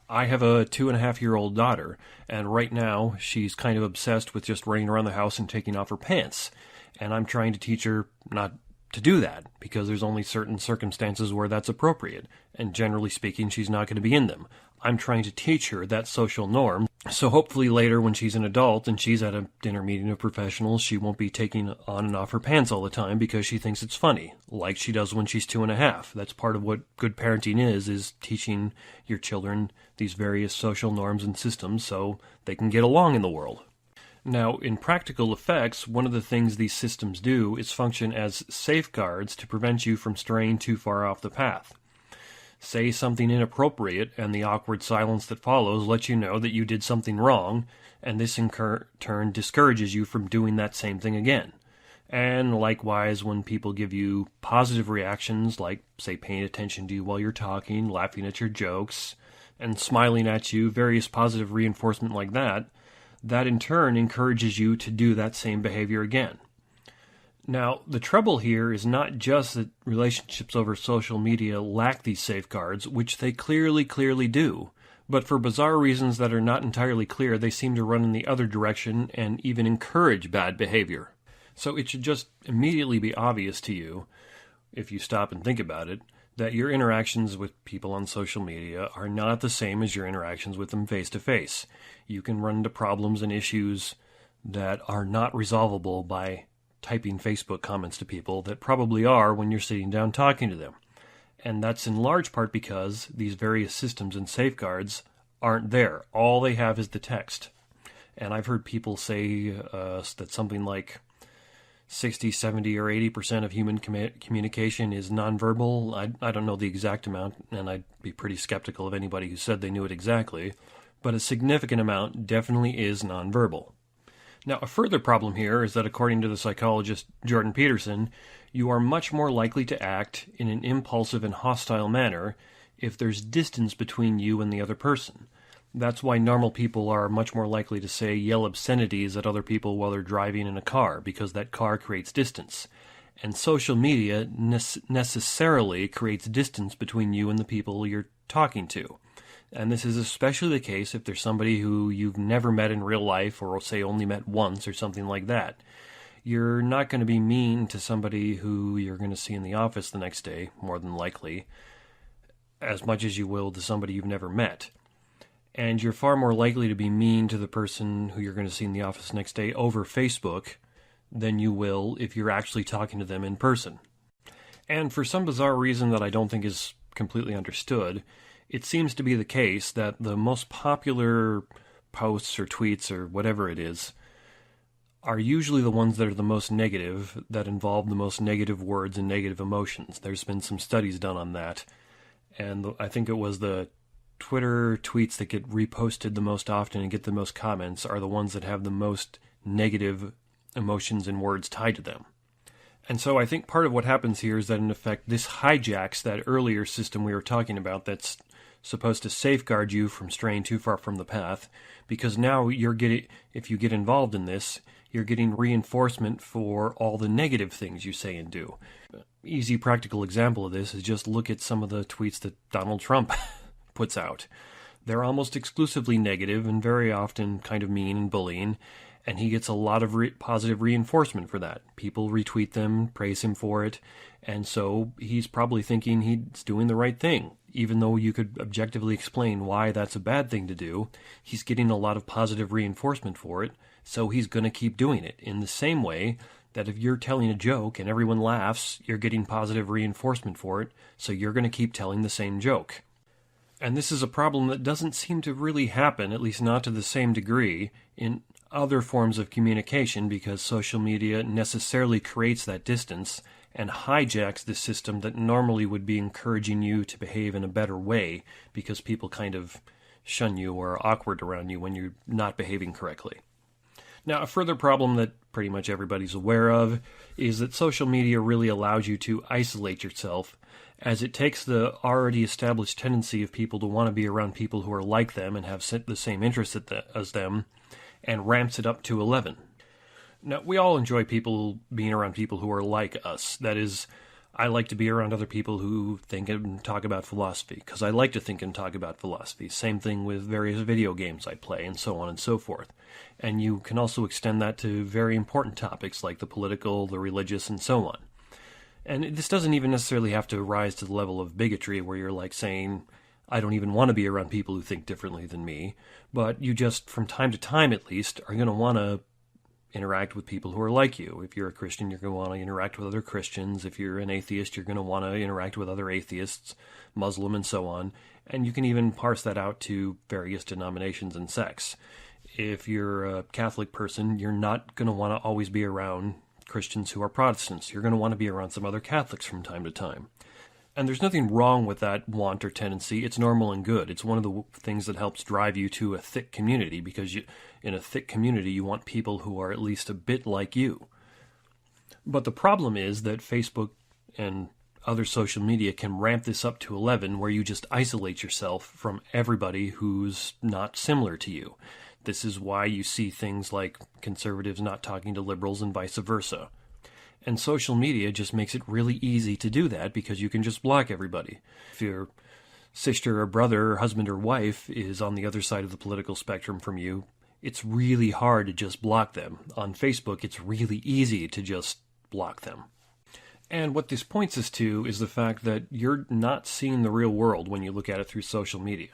[SPEAKER 2] I have a 2.5-year-old daughter, and right now she's kind of obsessed with just running around the house and taking off her pants. And I'm trying to teach her not to do that, because there's only certain circumstances where that's appropriate, and generally speaking, she's not going to be in them. I'm trying to teach her that social norm, so hopefully later when she's an adult and she's at a dinner meeting of professionals, she won't be taking on and off her pants all the time because she thinks it's funny, like she does when she's 2.5. That's part of what good parenting is teaching your children these various social norms and systems so they can get along in the world. Now, in practical effects, one of the things these systems do is function as safeguards to prevent you from straying too far off the path. Say something inappropriate, and the awkward silence that follows lets you know that you did something wrong, and this in turn discourages you from doing that same thing again. And likewise, when people give you positive reactions, like, say, paying attention to you while you're talking, laughing at your jokes, and smiling at you, various positive reinforcement like that, that in turn encourages you to do that same behavior again. Now, the trouble here is not just that relationships over social media lack these safeguards, which they clearly do, but for bizarre reasons that are not entirely clear, they seem to run in the other direction and even encourage bad behavior. So it should just immediately be obvious to you, if you stop and think about it, that your interactions with people on social media are not the same as your interactions with them face-to-face. You can run into problems and issues that are not resolvable by typing Facebook comments to people that probably are when you're sitting down talking to them. And that's in large part because these various systems and safeguards aren't there. All they have is the text. And I've heard people say that something like 60, 70, or 80% of human communication is nonverbal. I don't know the exact amount, and I'd be pretty skeptical of anybody who said they knew it exactly, but a significant amount definitely is nonverbal. Now, a further problem here is that according to the psychologist Jordan Peterson, you are much more likely to act in an impulsive and hostile manner if there's distance between you and the other person. That's why normal people are much more likely to yell obscenities at other people while they're driving in a car, because that car creates distance. And social media necessarily creates distance between you and the people you're talking to. And this is especially the case if there's somebody who you've never met in real life, or say only met once or something like that. You're not going to be mean to somebody who you're going to see in the office the next day, more than likely, as much as you will to somebody you've never met. And you're far more likely to be mean to the person who you're going to see in the office next day over Facebook than you will if you're actually talking to them in person. And for some bizarre reason that I don't think is completely understood, it seems to be the case that the most popular posts or tweets or whatever it is are usually the ones that are the most negative, that involve the most negative words and negative emotions. There's been some studies done on that, and I think it was the Twitter tweets that get reposted the most often and get the most comments are the ones that have the most negative emotions and words tied to them. And so I think part of what happens here is that, in effect, this hijacks that earlier system we were talking about that's supposed to safeguard you from straying too far from the path, because now if you get involved in this, you're getting reinforcement for all the negative things you say and do. Easy practical example of this is just look at some of the tweets that Donald Trump puts out. They're almost exclusively negative and very often kind of mean and bullying, and he gets a lot of positive reinforcement for that. People retweet them, praise him for it, and so he's probably thinking he's doing the right thing. Even though you could objectively explain why that's a bad thing to do, he's getting a lot of positive reinforcement for it, so he's going to keep doing it. In the same way that if you're telling a joke and everyone laughs, you're getting positive reinforcement for it, so you're going to keep telling the same joke. And this is a problem that doesn't seem to really happen, at least not to the same degree, in other forms of communication, because social media necessarily creates that distance and hijacks the system that normally would be encouraging you to behave in a better way, because people kind of shun you or are awkward around you when you're not behaving correctly. Now, a further problem that pretty much everybody's aware of is that social media really allows you to isolate yourself, as it takes the already established tendency of people to want to be around people who are like them and have the same interests as them, and ramps it up to 11. Now, we all enjoy being around people who are like us. That is, I like to be around other people who think and talk about philosophy, because I like to think and talk about philosophy. Same thing with various video games I play, and so on and so forth. And you can also extend that to very important topics like the political, the religious, and so on. And this doesn't even necessarily have to rise to the level of bigotry where you're like saying, I don't even want to be around people who think differently than me, but you just, from time to time at least, are going to want to interact with people who are like you. If you're a Christian, you're going to want to interact with other Christians. If you're an atheist, you're going to want to interact with other atheists, Muslim, and so on. And you can even parse that out to various denominations and sects. If you're a Catholic person, you're not going to want to always be around Christians who are Protestants. You're going to want to be around some other Catholics from time to time. And there's nothing wrong with that want or tendency. It's normal and good. It's one of the things that helps drive you to a thick community, because in a thick community, you want people who are at least a bit like you. But the problem is that Facebook and other social media can ramp this up to 11, where you just isolate yourself from everybody who's not similar to you. This is why you see things like conservatives not talking to liberals and vice versa. And social media just makes it really easy to do that, because you can just block everybody. If your sister or brother or husband or wife is on the other side of the political spectrum from you, it's really hard to just block them. On Facebook, it's really easy to just block them. And what this points us to is the fact that you're not seeing the real world when you look at it through social media.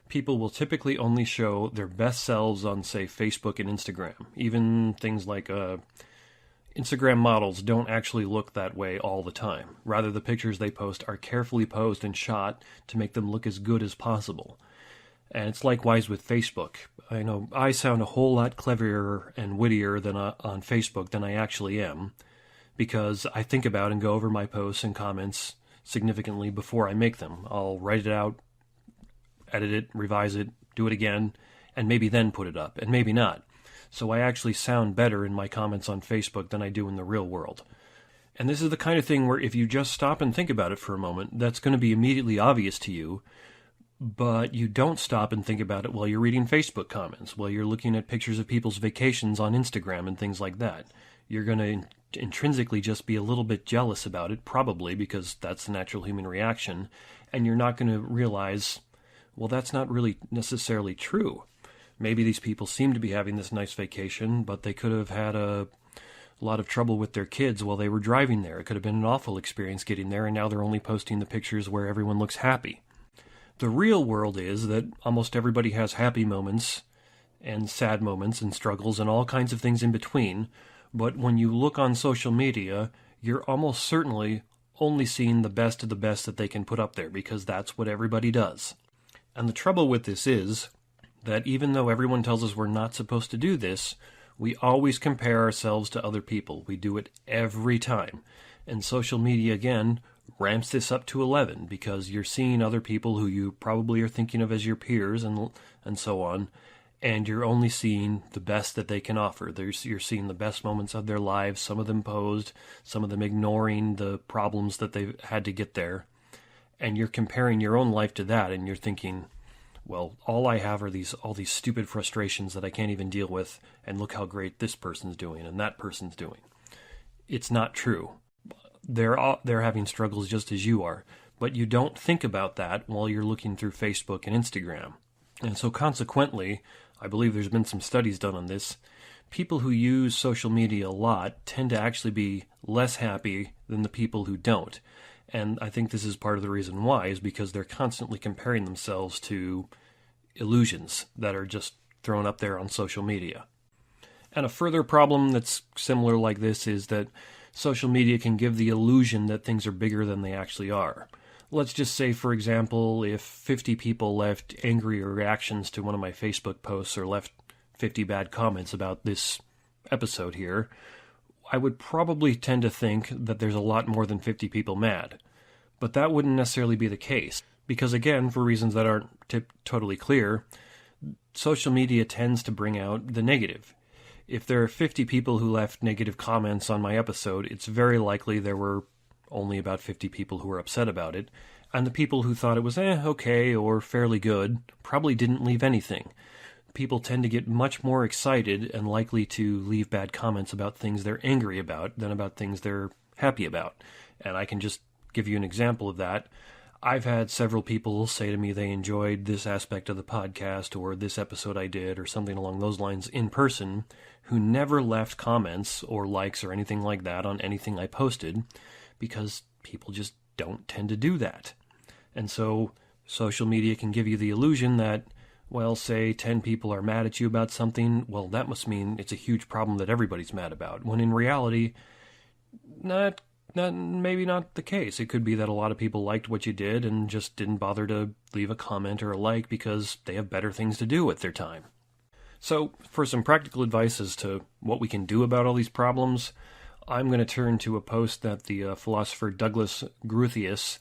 [SPEAKER 2] People will typically only show their best selves on, say, Facebook and Instagram. Even things like Instagram models don't actually look that way all the time. Rather, the pictures they post are carefully posed and shot to make them look as good as possible. And it's likewise with Facebook. I know I sound a whole lot cleverer and wittier than on Facebook than I actually am, because I think about and go over my posts and comments significantly before I make them. I'll write it out, edit it, revise it, do it again, and maybe then put it up, and maybe not. So I actually sound better in my comments on Facebook than I do in the real world. And this is the kind of thing where if you just stop and think about it for a moment, that's going to be immediately obvious to you, but you don't stop and think about it while you're reading Facebook comments, while you're looking at pictures of people's vacations on Instagram and things like that. You're going to intrinsically just be a little bit jealous about it, probably, because that's the natural human reaction, and you're not going to realize, well, that's not really necessarily true. Maybe these people seem to be having this nice vacation, but they could have had a lot of trouble with their kids while they were driving there. It could have been an awful experience getting there, and now they're only posting the pictures where everyone looks happy. The real world is that almost everybody has happy moments and sad moments and struggles and all kinds of things in between, but when you look on social media, you're almost certainly only seeing the best of the best that they can put up there, because that's what everybody does. And the trouble with this is that even though everyone tells us we're not supposed to do this, we always compare ourselves to other people. We do it every time. And social media, again, ramps this up to 11, because you're seeing other people who you probably are thinking of as your peers and so on, and you're only seeing the best that they can offer. You're seeing the best moments of their lives, some of them posed, some of them ignoring the problems that they've had to get there, and you're comparing your own life to that, and you're thinking, well, all I have are all these stupid frustrations that I can't even deal with, and look how great this person's doing and that person's doing. It's not true. They're having struggles just as you are, but you don't think about that while you're looking through Facebook and Instagram. And so consequently, I believe there's been some studies done on this, people who use social media a lot tend to actually be less happy than the people who don't. And I think this is part of the reason why, is because they're constantly comparing themselves to illusions that are just thrown up there on social media. And a further problem that's similar like this is that social media can give the illusion that things are bigger than they actually are. Let's just say, for example, if 50 people left angry reactions to one of my Facebook posts or left 50 bad comments about this episode here, I would probably tend to think that there's a lot more than 50 people mad. But that wouldn't necessarily be the case, because again, for reasons that aren't totally clear, social media tends to bring out the negative. If there are 50 people who left negative comments on my episode, it's very likely there were only about 50 people who were upset about it, and the people who thought it was okay or fairly good probably didn't leave anything. People tend to get much more excited and likely to leave bad comments about things they're angry about than about things they're happy about. And I can just give you an example of that. I've had several people say to me they enjoyed this aspect of the podcast or this episode I did or something along those lines in person, who never left comments or likes or anything like that on anything I posted, because people just don't tend to do that. And so social media can give you the illusion that, well, say 10 people are mad at you about something, well, that must mean it's a huge problem that everybody's mad about, when in reality, maybe not the case. It could be that a lot of people liked what you did and just didn't bother to leave a comment or a like because they have better things to do with their time. So, for some practical advice as to what we can do about all these problems, I'm going to turn to a post that the philosopher Douglas Groothuis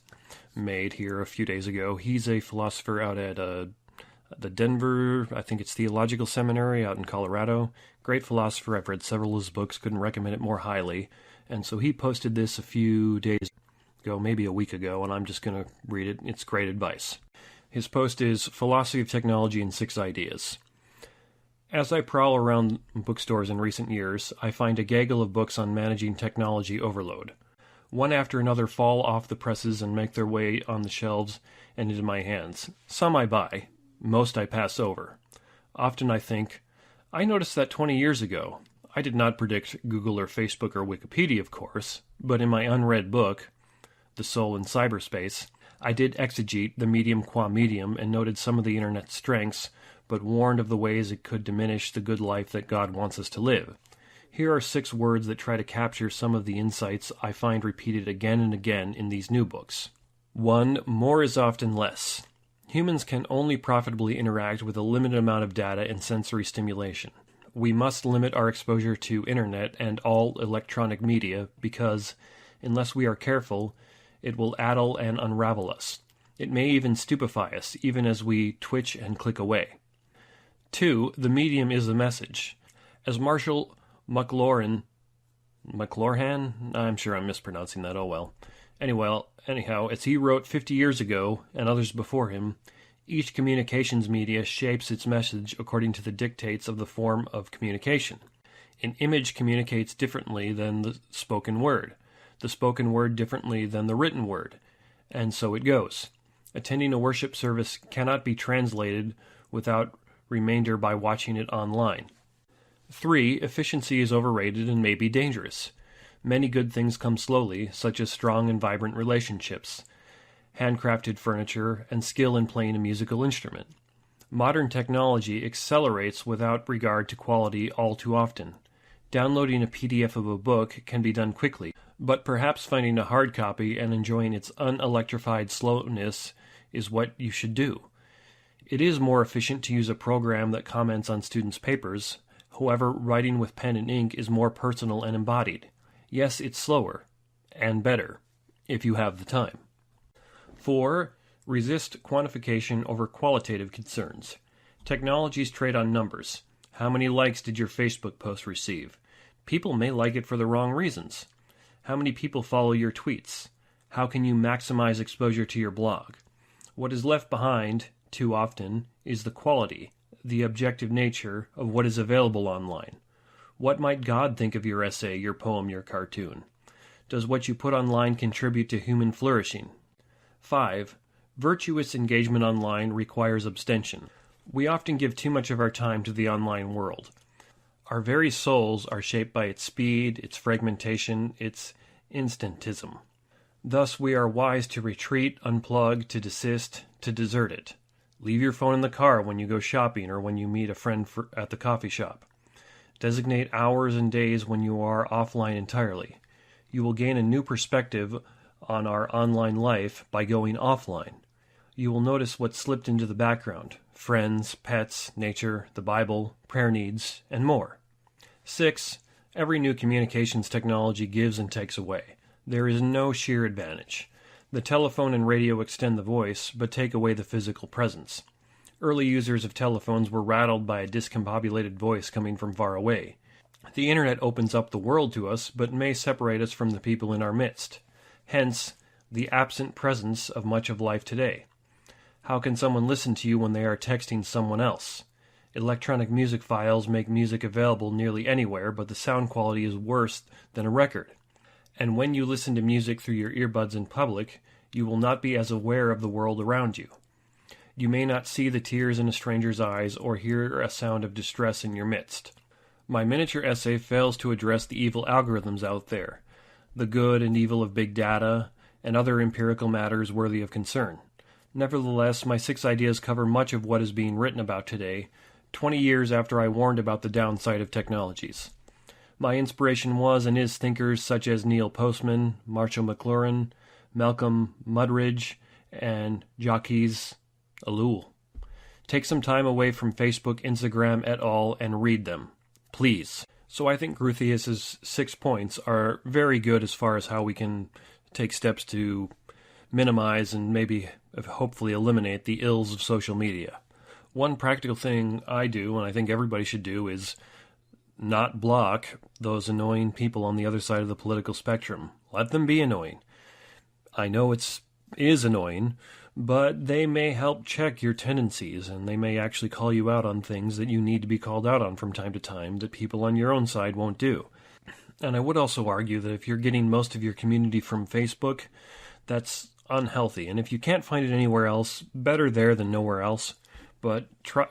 [SPEAKER 2] made here a few days ago. He's a philosopher out at the Denver, I think it's Theological Seminary out in Colorado. Great philosopher. I've read several of his books, couldn't recommend it more highly. And so he posted this a few days ago, maybe a week ago, and I'm just going to read it. It's great advice. His post is Philosophy of Technology in 6 Ideas. As I prowl around bookstores in recent years, I find a gaggle of books on managing technology overload. One after another fall off the presses and make their way on the shelves and into my hands. Some I buy. Most I pass over. Often I think, I noticed that 20 years ago. I did not predict Google or Facebook or Wikipedia, of course, but in my unread book, The Soul in Cyberspace, I did exegete the medium qua medium and noted some of the Internet's strengths, but warned of the ways it could diminish the good life that God wants us to live. Here are 6 words that try to capture some of the insights I find repeated again and again in these new books. 1. More is often less. Humans can only profitably interact with a limited amount of data and sensory stimulation. We must limit our exposure to Internet and all electronic media because, unless we are careful, it will addle and unravel us. It may even stupefy us, even as we twitch and click away. 2. The medium is the message. As Marshall McLuhan, I'm sure I'm mispronouncing that, oh well. Anyhow, as he wrote 50 years ago, and others before him, each communications media shapes its message according to the dictates of the form of communication. An image communicates differently than the spoken word differently than the written word, and so it goes. Attending a worship service cannot be translated without remainder by watching it online. 3. Efficiency is overrated and may be dangerous. Many good things come slowly, such as strong and vibrant relationships, handcrafted furniture, and skill in playing a musical instrument. Modern technology accelerates without regard to quality all too often. Downloading a PDF of a book can be done quickly, but perhaps finding a hard copy and enjoying its unelectrified slowness is what you should do. It is more efficient to use a program that comments on students' papers. However, writing with pen and ink is more personal and embodied. Yes, it's slower, and better, if you have the time. 4. Resist quantification over qualitative concerns. Technologies trade on numbers. How many likes did your Facebook post receive? People may like it for the wrong reasons. How many people follow your tweets? How can you maximize exposure to your blog? What is left behind, too often, is the quality, the objective nature of what is available online. What might God think of your essay, your poem, your cartoon? Does what you put online contribute to human flourishing? 5. Virtuous engagement online requires abstention. We often give too much of our time to the online world. Our very souls are shaped by its speed, its fragmentation, its instantism. Thus we are wise to retreat, unplug, to desist, to desert it. Leave your phone in the car when you go shopping or when you meet a friend at the coffee shop. Designate hours and days when you are offline entirely. You will gain a new perspective on our online life by going offline. You will notice what slipped into the background: friends, pets, nature, the Bible, prayer needs, and more. 6. Every new communications technology gives and takes away. There is no sheer advantage. The telephone and radio extend the voice, but take away the physical presence. Early users of telephones were rattled by a discombobulated voice coming from far away. The Internet opens up the world to us, but may separate us from the people in our midst. Hence, the absent presence of much of life today. How can someone listen to you when they are texting someone else? Electronic music files make music available nearly anywhere, but the sound quality is worse than a record. And when you listen to music through your earbuds in public, you will not be as aware of the world around you. You may not see the tears in a stranger's eyes or hear a sound of distress in your midst. My miniature essay fails to address the evil algorithms out there, the good and evil of big data, and other empirical matters worthy of concern. Nevertheless, my 6 ideas cover much of what is being written about today, 20 years after I warned about the downside of technologies. My inspiration was and is thinkers such as Neil Postman, Marshall McLuhan, Malcolm Muggeridge, and Jacques Ellul. Take some time away from Facebook, Instagram, et al., and read them. Please. So I think Groothuis's 6 points are very good as far as how we can take steps to minimize and maybe hopefully eliminate the ills of social media. One practical thing I do, and I think everybody should do, is not block those annoying people on the other side of the political spectrum. Let them be annoying. I know it is annoying, but they may help check your tendencies, and they may actually call you out on things that you need to be called out on from time to time that people on your own side won't do. And I would also argue that if you're getting most of your community from Facebook, that's unhealthy. And if you can't find it anywhere else, better there than nowhere else. but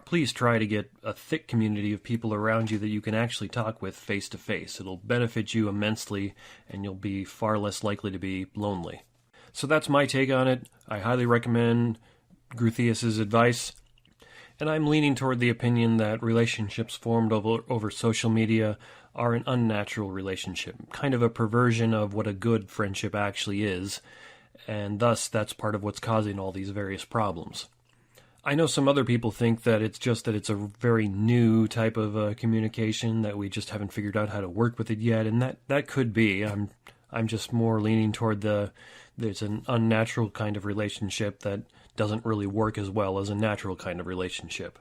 [SPEAKER 2] please try to get a thick community of people around you that you can actually talk with face to face. It'll benefit you immensely, and you'll be far less likely to be lonely. So that's my take on it. I highly recommend Groothius's advice, and I'm leaning toward the opinion that relationships formed over social media are an unnatural relationship, kind of a perversion of what a good friendship actually is, and thus that's part of what's causing all these various problems. I know some other people think that it's a very new type of communication, that we just haven't figured out how to work with it yet, and that could be. I'm just more leaning toward there's an unnatural kind of relationship that doesn't really work as well as a natural kind of relationship.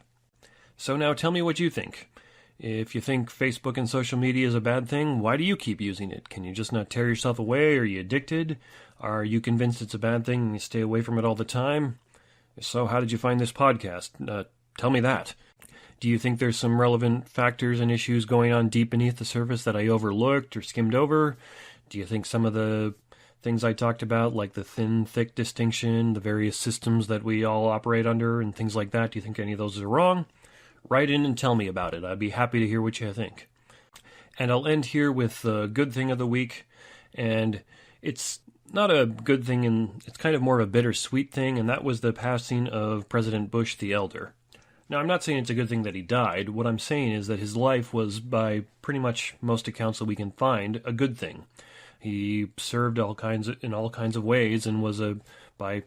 [SPEAKER 2] So now tell me what you think. If you think Facebook and social media is a bad thing, why do you keep using it? Can you just not tear yourself away? Are you addicted? Are you convinced it's a bad thing and you stay away from it all the time? If so, how did you find this podcast? Tell me that. Do you think there's some relevant factors and issues going on deep beneath the surface that I overlooked or skimmed over? Do you think some of the things I talked about, like the thin-thick distinction, the various systems that we all operate under, and things like that, do you think any of those are wrong? Write in and tell me about it. I'd be happy to hear what you think. And I'll end here with the good thing of the week, and it's not a good thing, and it's kind of more of a bittersweet thing, and that was the passing of President Bush the Elder. Now, I'm not saying it's a good thing that he died. What I'm saying is that his life was, by pretty much most accounts that we can find, a good thing. He served in all kinds of ways, and was by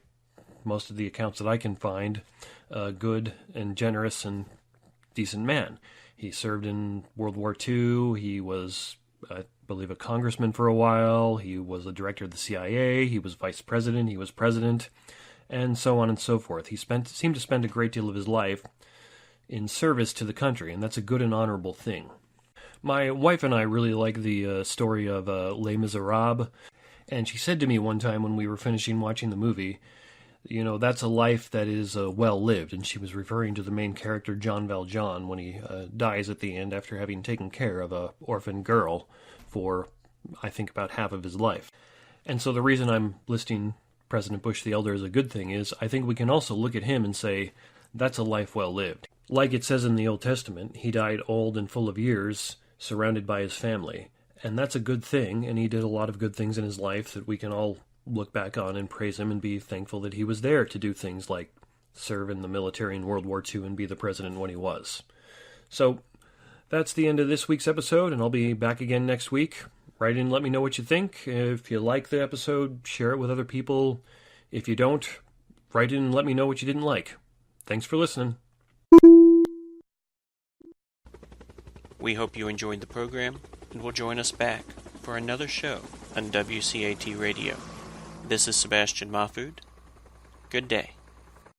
[SPEAKER 2] most of the accounts that I can find, a good and generous and decent man. He served in World War II. He was, I believe, a congressman for a while. He was a director of the CIA. He was vice president. He was president, and so on and so forth. He seemed to spend a great deal of his life in service to the country, and that's a good and honorable thing. My wife and I really like the story of Les Miserables, and she said to me one time when we were finishing watching the movie, that's a life that is well-lived, and she was referring to the main character, Jean Valjean, when he dies at the end after having taken care of an orphan girl for, I think, about half of his life. And so the reason I'm listing President Bush the Elder as a good thing is I think we can also look at him and say, that's a life well-lived. Like it says in the Old Testament, he died old and full of years, surrounded by his family. And that's a good thing, and he did a lot of good things in his life that we can all look back on and praise him and be thankful that he was there to do things like serve in the military in World War II and be the president when he was. So that's the end of this week's episode, and I'll be back again next week. Write in, let me know what you think. If you like the episode, share it with other people. If you don't, write in and let me know what you didn't like. Thanks for listening.
[SPEAKER 1] We hope you enjoyed the program and will join us back for another show on WCAT Radio. This is Sebastian Mahfood. Good day.